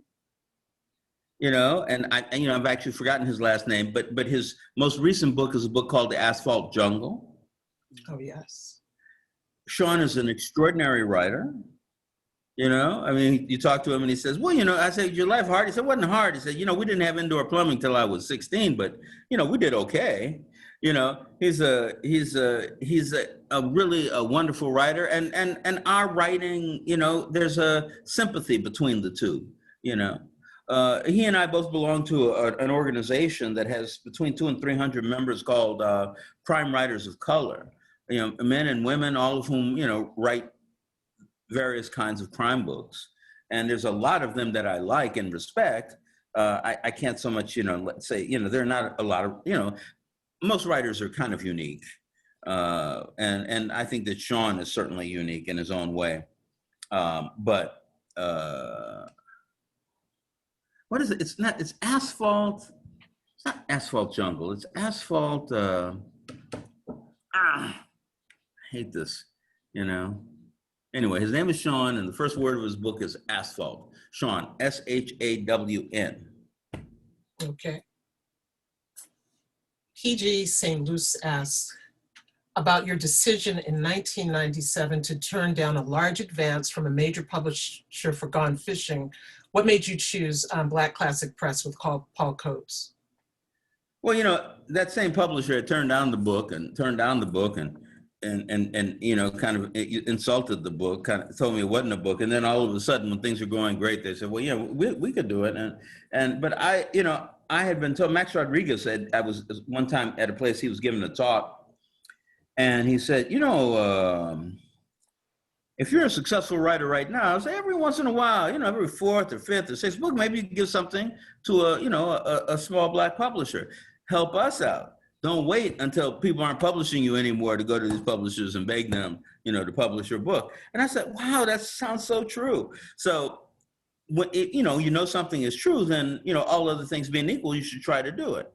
And I've actually forgotten his last name, but his most recent book is a book called The Asphalt Jungle. Oh, yes. Sean is an extraordinary writer. You talk to him and he says, well, I said, your life hard? He said, it wasn't hard. He said, we didn't have indoor plumbing till I was 16, but, we did okay. He's a really a wonderful writer, and our writing, there's a sympathy between the two, He and I both belong to an organization that has between 200 and 300 members called Crime Writers of Color. Men and women, all of whom, write various kinds of crime books. And there's a lot of them that I like and respect. I can't so much, let's say, there are not a lot of, most writers are kind of unique. And I think that Sean is certainly unique in his own way. But what is it? It's asphalt. It's not asphalt jungle. It's asphalt. I hate this, Anyway, his name is Sean, and the first word of his book is asphalt. Sean, S-H-A-W-N. Okay. PG St. Luce asks about your decision in 1997 to turn down a large advance from a major publisher for Gone Fishing. What made you choose Black Classic Press with Paul Coates? Well, that same publisher had turned down the book and kind of insulted the book, kind of told me it wasn't a book. And then all of a sudden, when things were going great, they said, well, we could do it. But I had been told, Max Rodriguez said, I was one time at a place, he was giving a talk, and he said, if you're a successful writer right now, say every once in a while, every fourth or fifth or sixth book, maybe you can give something to a small Black publisher. Help us out. Don't wait until people aren't publishing you anymore to go to these publishers and beg them, to publish your book. And I said, wow, that sounds so true. So when something is true, then, all other things being equal, you should try to do it.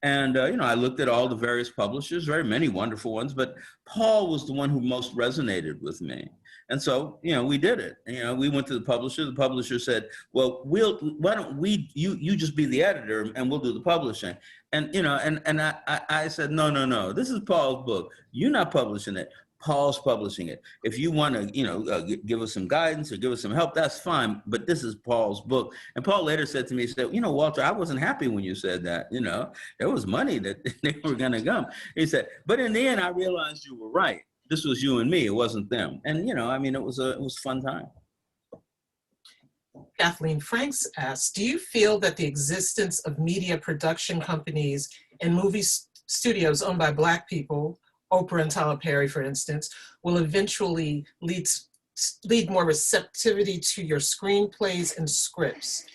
And, I looked at all the various publishers, very many wonderful ones, but Paul was the one who most resonated with me. And so, we did it. We went to the publisher. The publisher said, well, why don't you just be the editor and we'll do the publishing. And, I said, no, this is Paul's book. You're not publishing it. Paul's publishing it. If you want to, give us some guidance or give us some help, that's fine. But this is Paul's book. And Paul later said to me, he said, Walter, I wasn't happy when you said that. There was money that they were going to come. He said, but in the end, I realized you were right. This was you and me. It wasn't them. And, it was a fun time. Kathleen Franks asks, do you feel that the existence of media production companies and movie studios owned by Black people, Oprah and Tyler Perry, for instance, will eventually lead more receptivity to your screenplays and scripts?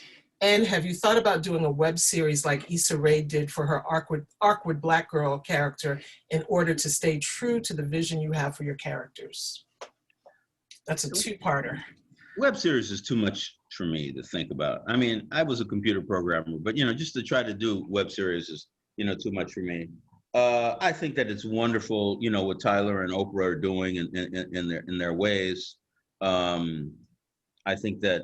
And have you thought about doing a web series like Issa Rae did for her awkward Black girl character in order to stay true to the vision you have for your characters? That's a two-parter. Web series is too much for me to think about. I mean, I was a computer programmer, but just to try to do web series is, too much for me. I think that it's wonderful, what Tyler and Oprah are doing in their ways. I think that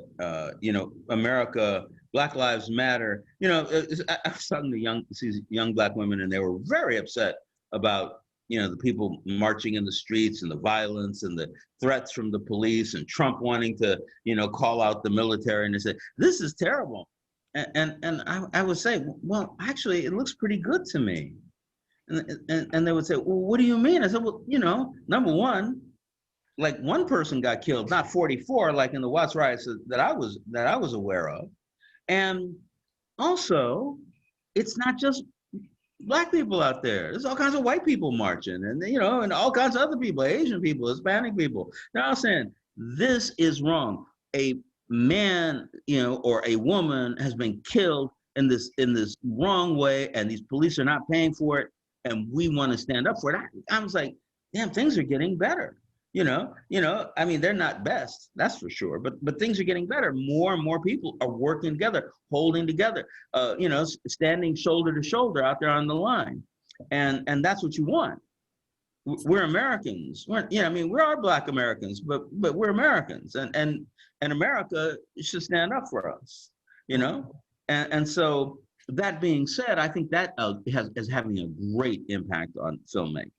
America, Black Lives Matter. I was talking to young Black women, and they were very upset about the people marching in the streets and the violence and the threats from the police and Trump wanting to call out the military. And they said, this is terrible. And I would say, well, actually, it looks pretty good to me. And they would say, well, what do you mean? I said, well, number one, like one person got killed, not 44, like in the Watts riots that I was aware of. And also, it's not just Black people out there. There's all kinds of white people marching, and and all kinds of other people, Asian people, Hispanic people. They're all saying this is wrong. A man, or a woman has been killed in this wrong way, and these police are not paying for it, and we want to stand up for it. I was like, damn, things are getting better. I mean, they're not best, that's for sure, but things are getting better. More and more people are working together, holding together, standing shoulder to shoulder out there on the line. And that's what you want. We're Americans. We are Black Americans, but we're Americans, and America should stand up for us, And so that being said, I think that is having a great impact on filmmaking.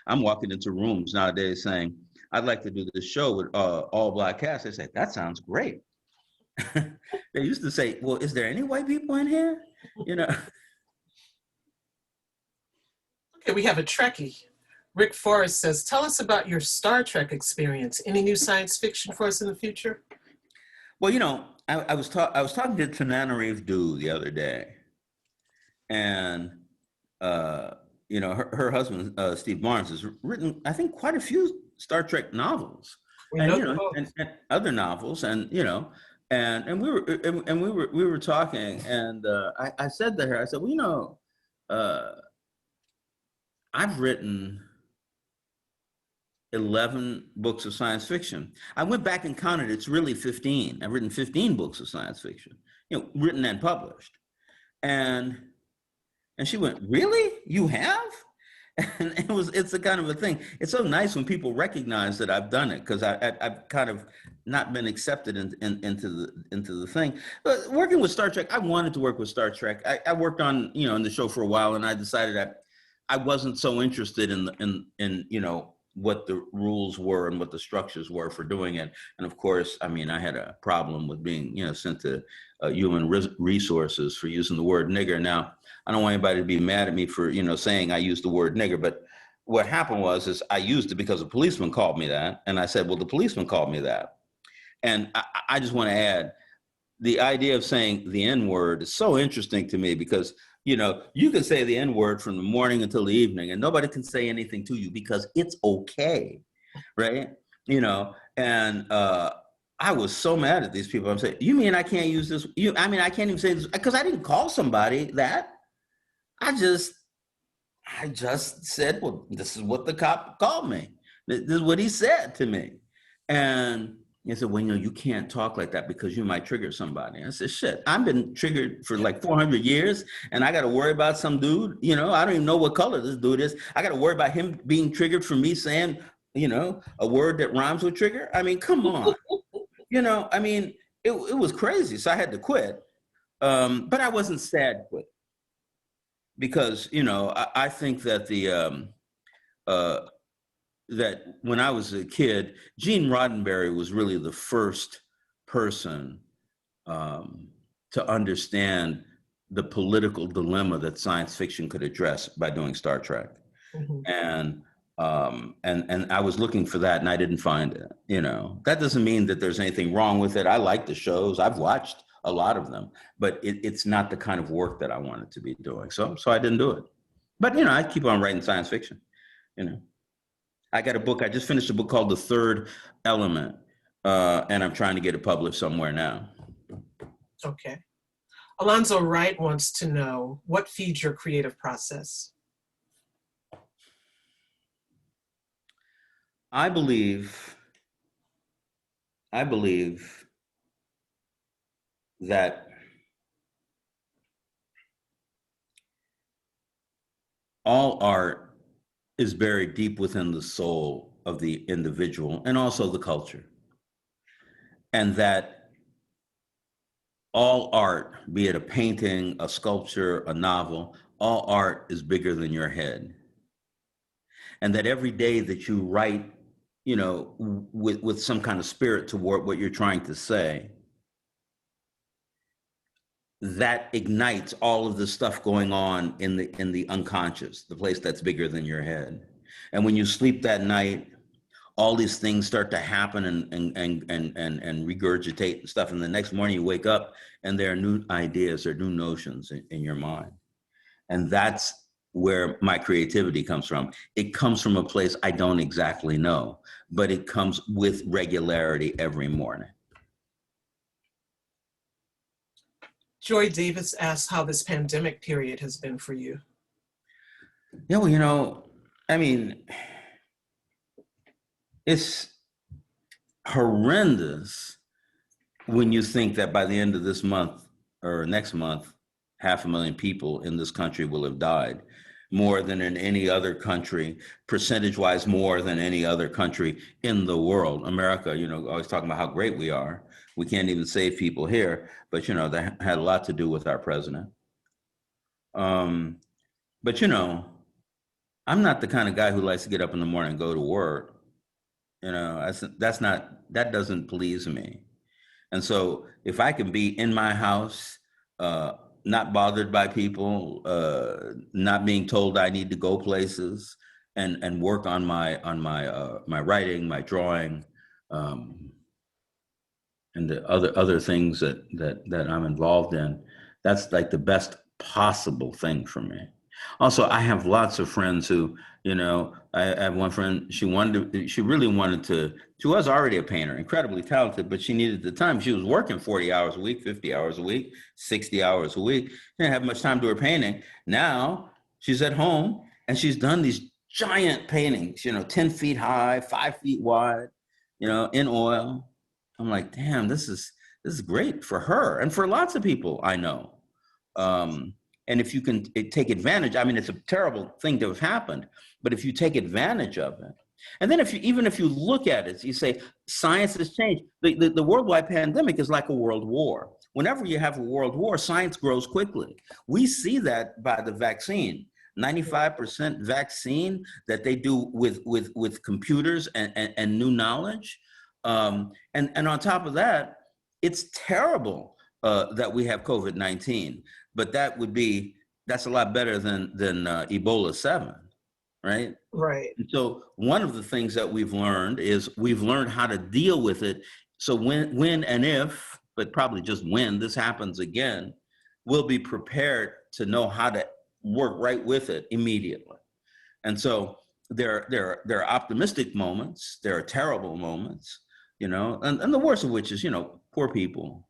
I'm walking into rooms nowadays saying, I'd like to do this show with all Black cast. They say, that sounds great. They used to say, well, is there any white people in here? Okay, we have a Trekkie. Rick Forrest says, tell us about your Star Trek experience. Any new science fiction for us in the future? Well, I was talking to Tananarive Due the other day, and her husband, Steve Barnes, has written, I think, quite a few Star Trek novels. We and know you the know, folks. and other novels, and you know, and we were talking, and I said to her, I said, well, you know, I've written 11 books of science fiction. I went back and counted, it's really 15. I've written 15 books of science fiction, you know, written and published. And she went, really? You have? And it's a kind of a thing. It's so nice when people recognize that I've done it, because I've kind of not been accepted into the thing. But working with Star Trek, I wanted to work with Star Trek. I worked on, you know, in the show for a while, and I decided that I wasn't so interested in you know, what the rules were and what the structures were for doing it. And of course, I mean, I had a problem with being, you know, sent to human resources for using the word nigger. Now, I don't want anybody to be mad at me for, you know, saying I used the word nigger, but what happened was I used it because a policeman called me that. And I said, well, the policeman called me that. And I just want to add, the idea of saying the N word is so interesting to me, because, you know, you can say the N word from the morning until the evening and nobody can say anything to you because it's okay, right? You know, and I was so mad at these people. I'm saying, you mean I can't use this? I mean, I can't even say this because I didn't call somebody that. I just said, well, this is what the cop called me. This is what he said to me. And he said, well, you know, you can't talk like that because you might trigger somebody. I said, shit, I've been triggered for like 400 years and I got to worry about some dude, you know, I don't even know what color this dude is. I got to worry about him being triggered for me saying, you know, a word that rhymes with trigger. I mean, come on. You know, I mean, it was crazy. So I had to quit. But I wasn't sad to quit. Because, you know, I think that that when I was a kid, Gene Roddenberry was really the first person to understand the political dilemma that science fiction could address by doing Star Trek. Mm-hmm. And I was looking for that and I didn't find it. You know, that doesn't mean that there's anything wrong with it. I like the shows. I've watched a lot of them, but it's not the kind of work that I wanted to be doing. So I didn't do it. But, you know, I keep on writing science fiction. You know, I got a book. I just finished a book called The Third Element, and I'm trying to get it published somewhere now. Okay. Alonzo Wright wants to know, what feeds your creative process? I believe that all art is buried deep within the soul of the individual and also the culture. And that all art, be it a painting, a sculpture, a novel, all art is bigger than your head. And that every day that you write, you know, with some kind of spirit toward what you're trying to say, that ignites all of the stuff going on in the unconscious, the place that's bigger than your head. And when you sleep that night, all these things start to happen and regurgitate and stuff. And the next morning you wake up and there are new ideas or new notions in your mind. And that's where my creativity comes from. It comes from a place I don't exactly know, but it comes with regularity every morning. Joy Davis asks how this pandemic period has been for you. Yeah, well, you know, I mean, it's horrendous when you think that by the end of this month or next month, 500,000 people in this country will have died, more than in any other country, percentage-wise more than any other country in the world. America, you know, always talking about how great we are. We can't even save people here, but, you know, that had a lot to do with our president. But, you know, I'm not the kind of guy who likes to get up in the morning and go to work. You know, that doesn't please me. And so if I can be in my house, not bothered by people, not being told I need to go places, and work on my writing, my drawing, and the other things that I'm involved in, that's like the best possible thing for me. Also, I have lots of friends who, you know, I have one friend, she really wanted to She was already a painter, incredibly talented, but she needed the time. She was working 40 hours a week, 50 hours a week, 60 hours a week. She didn't have much time to do her painting. Now she's at home and she's done these giant paintings, 10 feet high, 5 feet wide, in oil. I'm like, damn, this is great for her and for lots of people I know. And if you can take advantage, I mean, it's a terrible thing to have happened, but if you take advantage of it, and then even if you look at it, you say science has changed. The worldwide pandemic is like a world war. Whenever you have a world war, science grows quickly. We see that by the vaccine. 95% vaccine that they do with computers and new knowledge. And on top of that, it's terrible that we have COVID-19, but that's a lot better than Ebola 7. Right? Right. And so one of the things that we've learned is we've learned how to deal with it. So when and if, but probably just when this happens again, we'll be prepared to know how to work right with it immediately. And so there are optimistic moments, there are terrible moments, and the worst of which is, poor people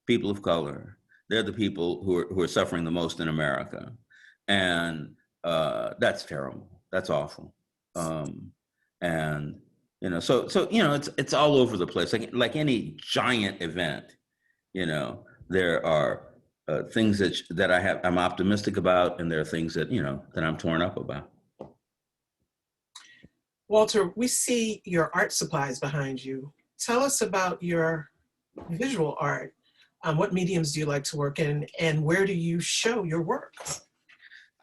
of color. They're the people who are suffering the most in America. And that's terrible. That's awful. And so it's all over the place. Like any giant event, there are things that I'm optimistic about, and there are things that that I'm torn up about. Walter, we see your art supplies behind you. Tell us about your visual art. What mediums do you like to work in, and where do you show your work?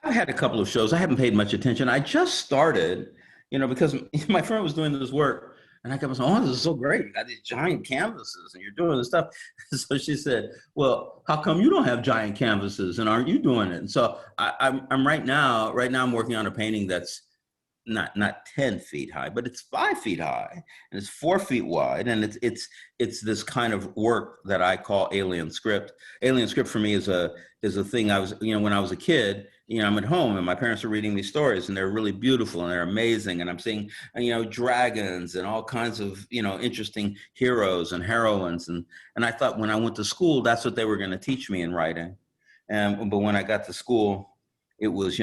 I had a couple of shows. I haven't paid much attention. I just started, because my friend was doing this work, and I kept saying, "Oh, this is so great! You got these giant canvases, and you're doing this stuff." So she said, "Well, how come you don't have giant canvases, and aren't you doing it?" And so I'm right now I'm working on a painting that's not 10 feet high, but it's 5 feet high, and it's 4 feet wide, and it's this kind of work that I call alien script. Alien script for me is a thing I was, when I was a kid. I'm at home and my parents are reading these stories and they're really beautiful and they're amazing. And I'm seeing, dragons and all kinds of, interesting heroes and heroines. And I thought when I went to school, that's what they were going to teach me in writing. But when I got to school, it was,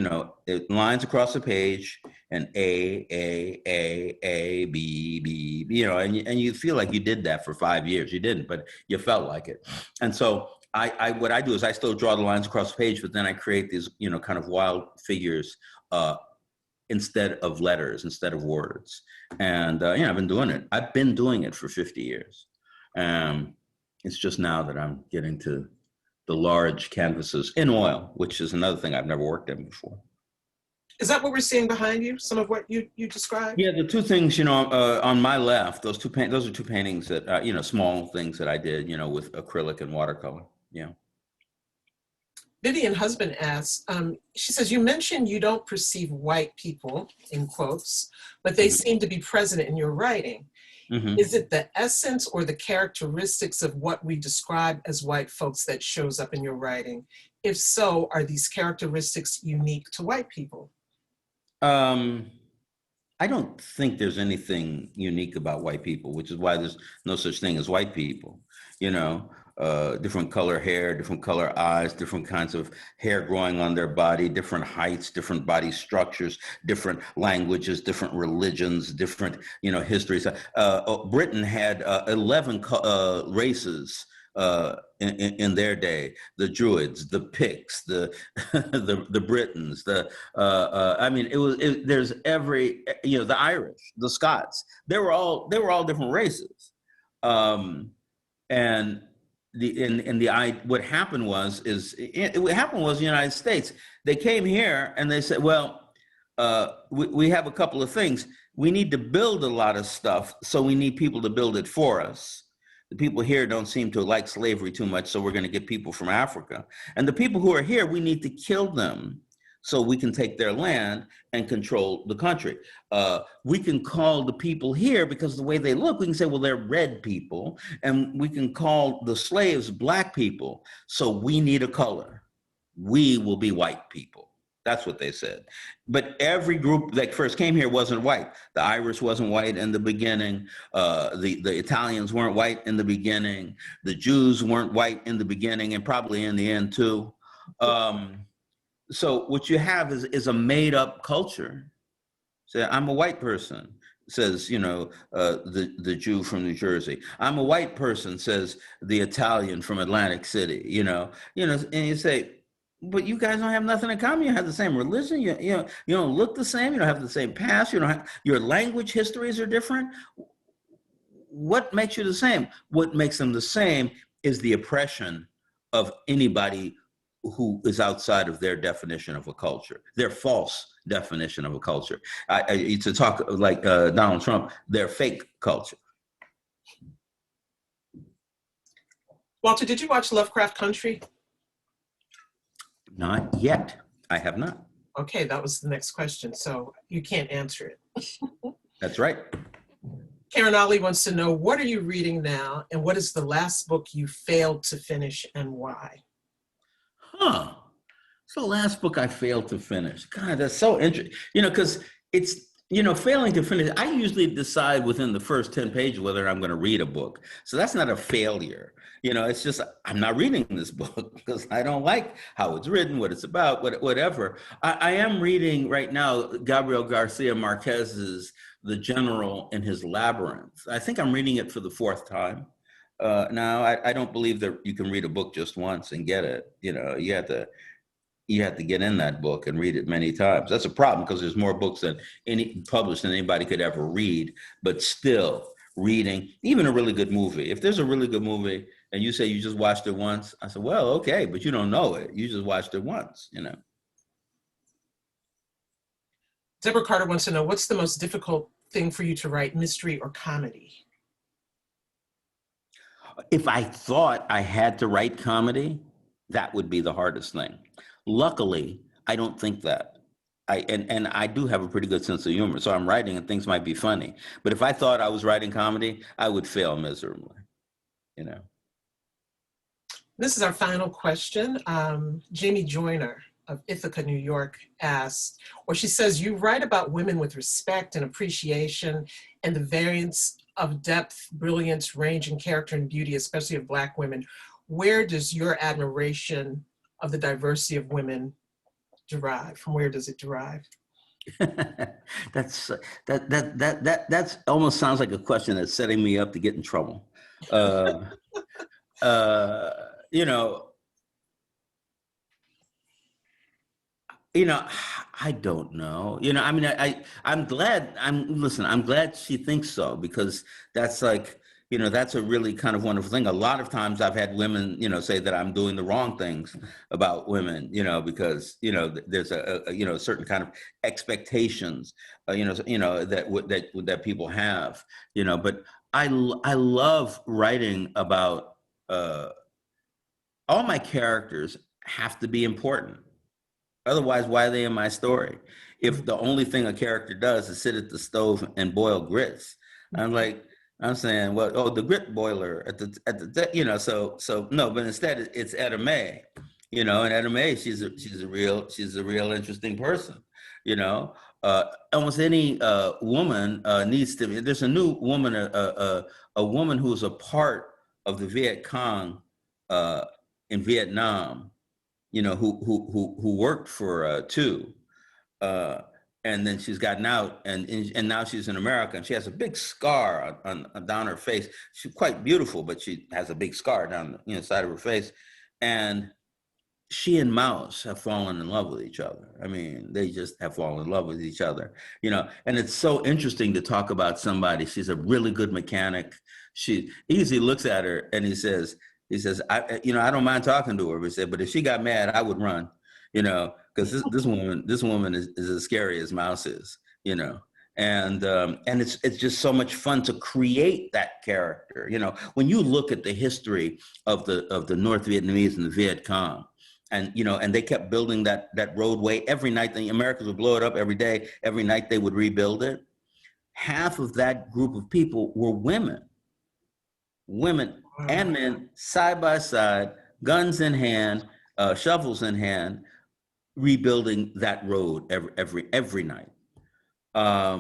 lines across the page and A, B, B, and you feel like you did that for 5 years. You didn't, but you felt like it. And so what I do is I still draw the lines across the page, but then I create these, kind of wild figures instead of letters, instead of words. And, I've been doing it for 50 years. It's just now that I'm getting to the large canvases in oil, which is another thing I've never worked in before. Is that what we're seeing behind you? Some of what you described? Yeah, the two things, on my left, those are two paintings that, small things that I did, with acrylic and watercolor. Yeah. Vivian Husband asks, she says, you mentioned you don't perceive white people, in quotes, but they seem to be present in your writing. Mm-hmm. Is it the essence or the characteristics of what we describe as white folks that shows up in your writing? If so, are these characteristics unique to white people? I don't think there's anything unique about white people, which is why there's no such thing as white people, different color hair, different color eyes, different kinds of hair growing on their body, different heights, different body structures, different languages, different religions, different, histories. Britain had 11 races in their day: the Druids, the Picts, the Britons, there's every, the Irish, the Scots. They were all different races, and what happened was the United States. They came here and they said, well, we have a couple of things. We need to build a lot of stuff, so we need people to build it for us. The people here don't seem to like slavery too much, so we're going to get people from Africa. And the people who are here, we need to kill them so we can take their land and control the country. We can call the people here, because the way they look, we can say, well, they're red people, and we can call the slaves black people, so we need a color. We will be white people. That's what they said. But every group that first came here wasn't white. The Irish wasn't white in the beginning. The Italians weren't white in the beginning. The Jews weren't white in the beginning, and probably in the end too. So what you have is a made up culture. Say, I'm a white person, says, the Jew from New Jersey. I'm a white person, says the Italian from Atlantic City, and you say, but you guys don't have nothing in common. You have the same religion. You don't look the same. You don't have the same past. You don't have, your language histories are different. What makes you the same? What makes them the same is the oppression of anybody who is outside of their definition of a culture, their false definition of a culture. To talk like Donald Trump, their fake culture. Walter, did you watch Lovecraft Country? Not yet. I have not. Okay, that was the next question, so you can't answer it. That's right. Karen Ali wants to know, what are you reading now, and what is the last book you failed to finish, and why? Huh. It's the last book I failed to finish. God, that's so interesting. Because it's, failing to finish, I usually decide within the first 10 pages whether I'm going to read a book. So that's not a failure. It's just, I'm not reading this book because I don't like how it's written, what it's about, whatever. I am reading right now, Gabriel Garcia Marquez's The General in His Labyrinth. I think I'm reading it for the fourth time. Now, I don't believe that you can read a book just once and get it. You have to get in that book and read it many times. That's a problem because there's more books than published than anybody could ever read. But still, reading, even a really good movie. If there's a really good movie and you say you just watched it once, I said, well, okay, but you don't know it. You just watched it once, Deborah Carter wants to know, what's the most difficult thing for you to write, mystery or comedy? If I thought I had to write comedy, that would be the hardest thing. Luckily, I don't think that. And I do have a pretty good sense of humor, so I'm writing and things might be funny. But if I thought I was writing comedy, I would fail miserably, This is our final question. Jamie Joyner of Ithaca, New York asked, or she says, you write about women with respect and appreciation and the variance of depth, brilliance, range, and character and beauty, especially of Black women. Where does your admiration of the diversity of women derive? From where does it derive? That's almost sounds like a question that's setting me up to get in trouble. I don't know. I'm glad she thinks so, because that's like, that's a really kind of wonderful thing. A lot of times I've had women, say that I'm doing the wrong things about women, because, there's a certain kind of expectations, that people have, but I love writing about, all my characters have to be important. Otherwise, why are they in my story? If the only thing a character does is sit at the stove and boil grits, I'm saying, well, oh, the grit boiler so no, but instead it's Etta Mae, and Etta Mae, she's a real interesting person, almost any woman needs to be. There's a new woman, a woman who's a part of the Viet Cong in Vietnam, who worked for Tu, and then she's gotten out, and now she's in America, and she has a big scar on down her face. She's quite beautiful, but she has a big scar down the side of her face, and she and Mouse have fallen in love with each other. I mean, they just have fallen in love with each other, and it's so interesting to talk about somebody. She's a really good mechanic. He easily looks at her and he says, I don't mind talking to her, but if she got mad, I would run, because this woman is as scary as Mouse is, and it's just so much fun to create that character. When you look at the history of the North Vietnamese and the Viet Cong, and they kept building that roadway every night. The Americans would blow it up every day. Every night they would rebuild it. Half of that group of people were women and men, side by side, guns in hand, shovels in hand, rebuilding that road every night. As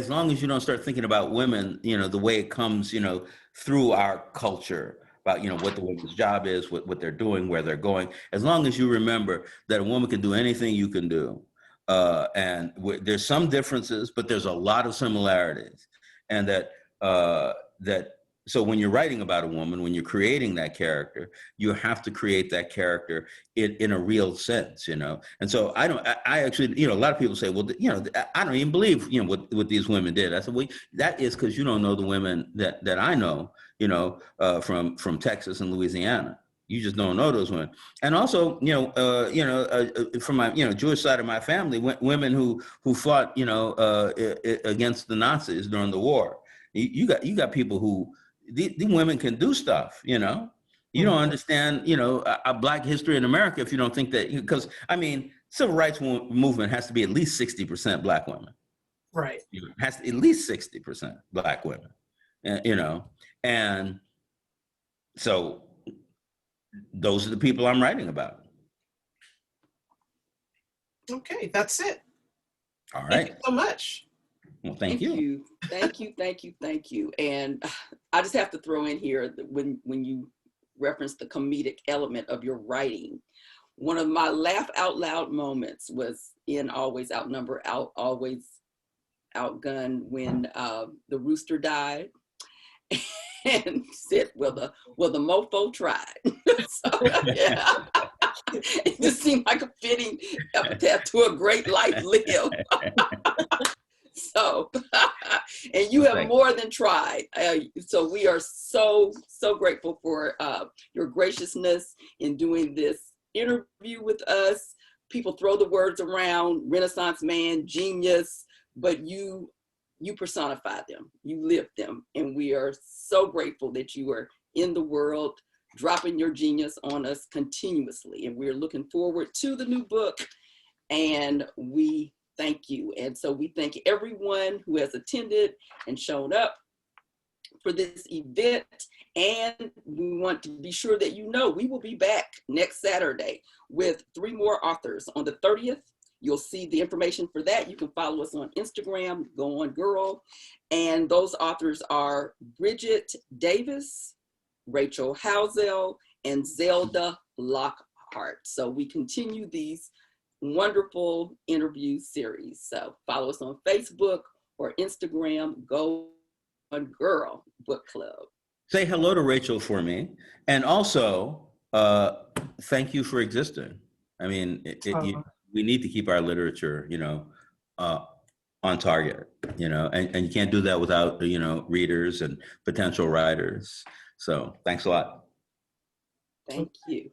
long as you don't start thinking about women, the way it comes, through our culture, about, what the woman's job is, what they're doing, where they're going, as long as you remember that a woman can do anything you can do. And there's some differences, but there's a lot of similarities. And so when you're writing about a woman, when you're creating that character, you have to create that character in a real sense, And so I actually, a lot of people say, well, I don't even believe, what these women did. I said, well, that is because you don't know the women that I know, from Texas and Louisiana. You just don't know those women. And also, from my, Jewish side of my family, women who fought, against the Nazis during the war. You got people who, these women can do stuff, You don't understand, a Black history in America if you don't think that, because, civil rights movement has to be at least 60% Black women. Right. It has to, at least 60% Black women, and so those are the people I'm writing about. Okay, that's it. All right. Thank you so much. Well, thank you. Thank you. And I just have to throw in here that when you reference the comedic element of your writing, one of my laugh out loud moments was in Always Outnumbered, Always Outgunned, when the rooster died and said, well, the mofo tried. So, yeah. It just seemed like a fitting epitaph to a great life lived. So, and you have more than tried. So we are so grateful for your graciousness in doing this interview with us. People throw the words around, Renaissance man, genius, but you personify them, you live them. And we are so grateful that you are in the world, dropping your genius on us continuously. And we're looking forward to the new book, and we thank you. And so we thank everyone who has attended and shown up for this event. And we want to be sure that we will be back next Saturday with 3 more authors. On the 30th, you'll see the information for that. You can follow us on Instagram, Go On Girl. And those authors are Bridget Davis, Rachel Housel, and Zelda Lockhart. So we continue these wonderful interview series. So follow us on Facebook or Instagram, Go On Girl Book Club. Say hello to Rachel for me. And also, thank you for existing. We need to keep our literature, on target, and you can't do that without, readers and potential writers. So thanks a lot. Thank you.